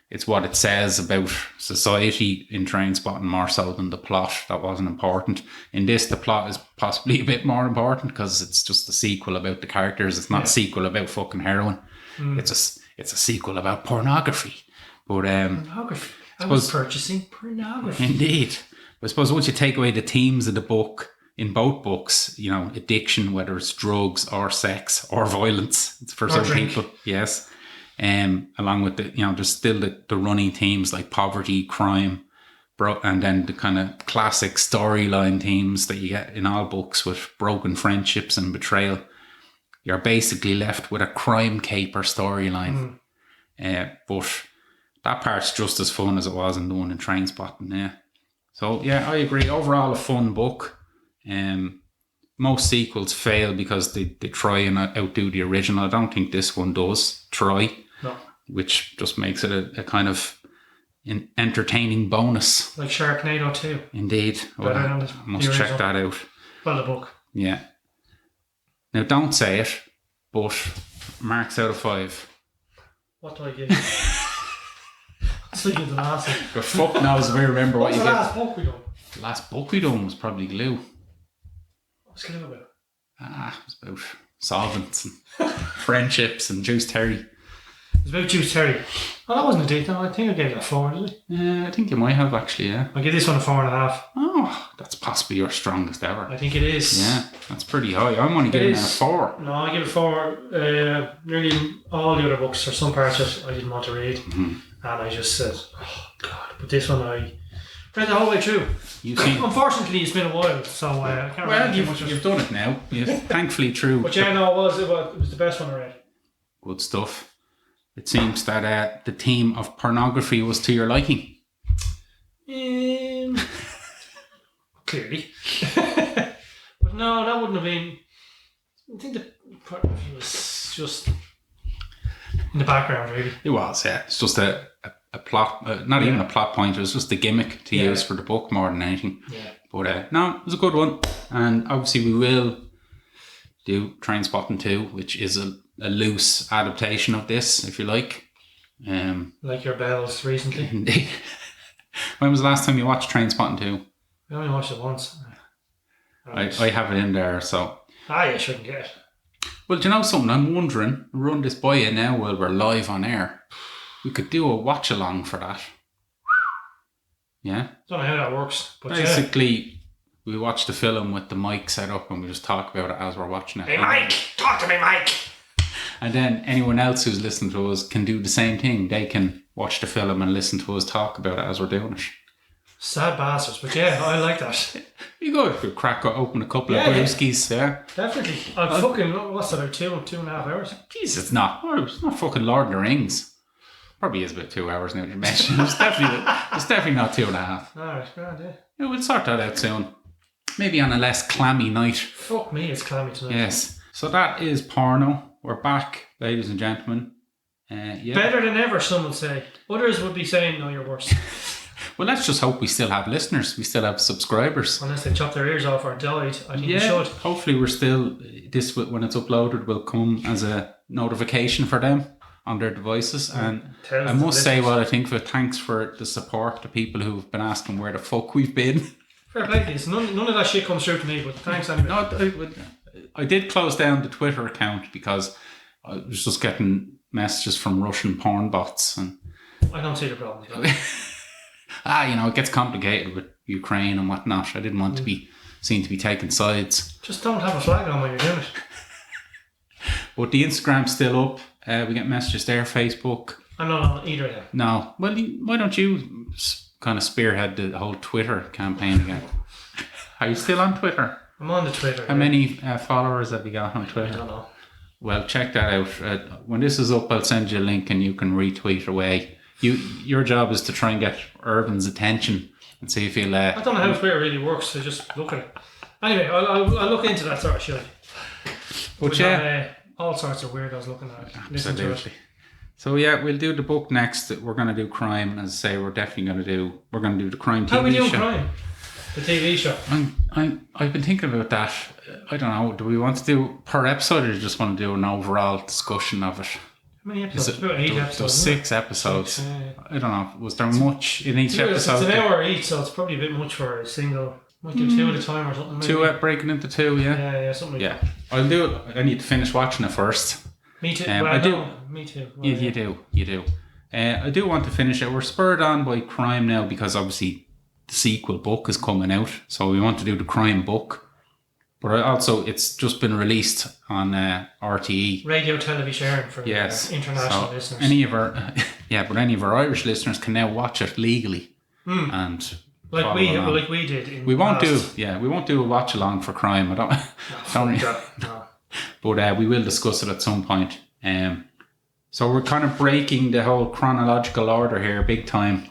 It's what it says about society in Trainspotting more so than the plot. That wasn't important. In this, the plot is possibly a bit more important because it's just a sequel about the characters. It's not a sequel about fucking heroin. It's a sequel about pornography. But pornography. I was purchasing pornography. Indeed. But I suppose once you take away the themes of the book, in both books, addiction, whether it's drugs or sex or violence, it's for some people, yes. Along with there's still the running themes like poverty, crime, and then the kind of classic storyline themes that you get in all books with broken friendships and betrayal. You're basically left with a crime caper storyline. But that part's just as fun as it was in the one in Trainspotting, yeah. So, yeah, I agree. Overall, a fun book. Most sequels fail because they try and outdo the original. I don't think this one does try. No. Which just makes it a kind of an entertaining bonus. Like Sharknado 2. Indeed. I must check that out. Well, the book. Yeah. Now, don't say it, but marks out of 5. What do I give you? So you the last one. But fuck knows if I remember what you the get. last book we done? The last book we done was probably Glue. What's Glue about? It was about solvents and friendships and Juice Terry. It was about Juice Terry. Oh, that wasn't a date. No, I think I gave it a 4, did I? I think you might have actually, yeah. I'll give this one a 4.5. Oh, that's possibly your strongest ever. I think it is. Yeah, that's pretty high. I'm only giving it a 4. No, I give it a 4. Nearly all the other books, or some parts of it, I didn't want to read. And I just said, oh, God. But this one, I read the whole way through. Unfortunately, it's been a while, so I can't remember too much. You've done it now. Thankfully true. But yeah, no, it was the best one I read. Good stuff. It seems that the theme of pornography was to your liking. Clearly. But no, that wouldn't have been... I think the pornography was just in the background, really. It was, yeah. It's just a plot, not even a plot point, it was just a gimmick to use for the book more than anything. Yeah. But no, it was a good one. And obviously we will do Trainspotting 2, which is a loose adaptation of this, if you like. Like your bells recently. When was the last time you watched Trainspotting 2? I only watched it once. I have it in there, so... You shouldn't get it. Well, do you know something? I'm wondering, run this by you now while we're live on air. We could do a watch along for that. Yeah? Don't know how that works, but basically, we watch the film with the mic set up and we just talk about it as we're watching it. Hey, Mike! Talk to me, Mike! And then anyone else who's listening to us can do the same thing. They can watch the film and listen to us talk about it as we're doing it. Sad bastards, but yeah, I like that. You go if you crack open a couple of brewskis, yeah. Definitely. I'm fucking, what's that, about 2.5 hours? Jeez, it's not fucking Lord of the Rings. Probably is about 2 hours now that you mentioned. It's definitely not 2.5. Alright, grand, yeah. Yeah, we'll sort that out soon. Maybe on a less clammy night. Fuck me, it's clammy tonight. Yes. So that is Porno. We're back, ladies and gentlemen. Better than ever, some would say. Others would be saying, no, you're worse. Well, let's just hope we still have listeners. We still have subscribers. Unless they chopped their ears off or died, I think we should. Hopefully we're still, this when it's uploaded will come as a notification for them. on their devices. And Thousands I of must say listeners. what I think of it. Thanks for the support to people who've been asking where the fuck we've been. Fair play to you. None of that shit comes through to me, but thanks anyway. No, I did close down the Twitter account because I was just getting messages from Russian porn bots. And I don't see the problem. Though. it gets complicated with Ukraine and whatnot. I didn't want to be seen to be taking sides. Just don't have a flag on when you're doing it. But the Instagram's still up. We get messages there. Facebook. I'm not on either of them. No. Well, why don't you kind of spearhead the whole Twitter campaign again? Are you still on Twitter? I'm on the Twitter. How many followers have you got on I Twitter? don't know. Well, check that out. When this is up, I'll send you a link and you can retweet away. Your job is to try and get Irvin's attention and see if he'll... I don't know how Twitter really works, so just look at it. Anyway, I'll look into that sort of shit. But We've got, all sorts of weirdos looking at it. Listen to it. Absolutely. So yeah, we'll do the book next. We're going to do crime, and as I say, we're definitely going to do the crime TV show. How are we doing crime? The TV show. I've been thinking about that. I don't know. Do we want to do per episode, or do you just want to do an overall discussion of it? How many episodes? About 8 episodes. There was 6 episodes. 6, I don't know. Was there much in each It's episode? an hour each, so it's probably a bit much for a single. Might do 2 at a time or something. Maybe. 2 breaking into 2, yeah. Yeah, something like that. Yeah, I'll do it. I need to finish watching it first. Me too. I do. Me too. Well, You do. I do want to finish it. We're spurred on by crime now because obviously the sequel book is coming out, so we want to do the crime book. But also, it's just been released on RTE. Radio television for international listeners. Any of our Irish listeners can now watch it legally, and like we did. We won't do a watch along for crime. No. But we will discuss it at some point. So we're kind of breaking the whole chronological order here, big time.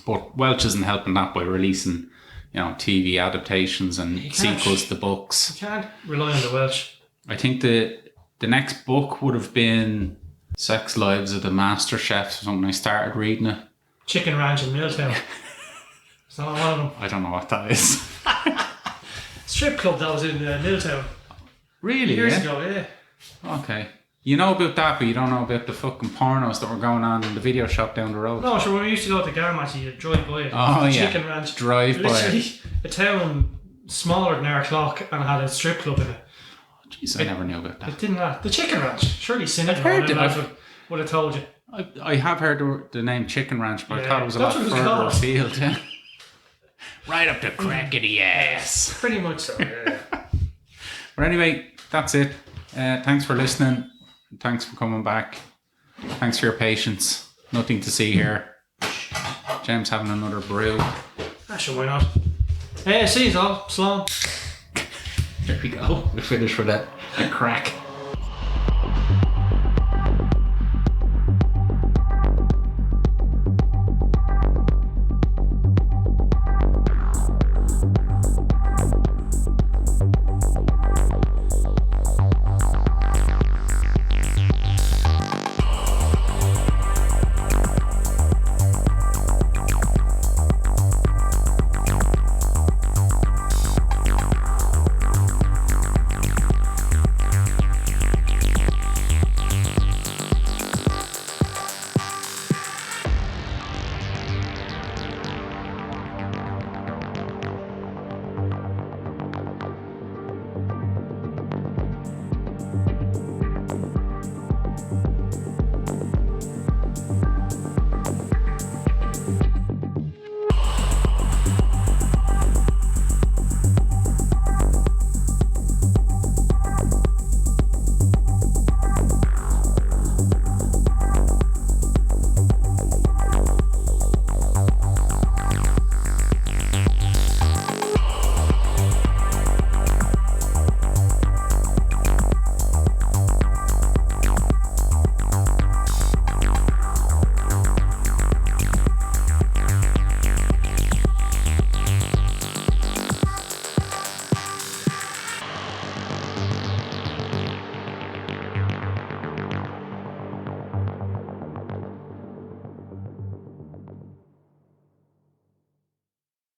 But Welch isn't helping that by releasing, TV adaptations and sequels to books. You can't rely on the Welsh. I think the next book would have been Sex Lives of the Master Chefs or something. I started reading it. Chicken Ranch in Milltown. It's not one of them. I don't know what that is. Strip club that was in Milltown. Really? Years ago, yeah. Okay. You know about that, but you don't know about the fucking pornos that were going on in the video shop down the road. No, sure, when we used to go to Garmatty, you'd drive by it. Oh, yeah. Chicken Ranch. Drive by Literally, it. a town smaller than our clock and had a strip club in it. Jeez, I never knew about that. It didn't have... The Chicken Ranch. Surely Cynic heard it. would have told you. I have heard the name Chicken Ranch, but I Yeah, thought it was a lot that's what it was further called. afield. Yeah. Right up the crack of the ass. Pretty much so, yeah. But anyway, that's it. Thanks for listening. Thanks for coming back. Thanks for your patience. Nothing to see here. James having another brew. Sure, why not? See you all. Slán. There we go. We finished with a crack.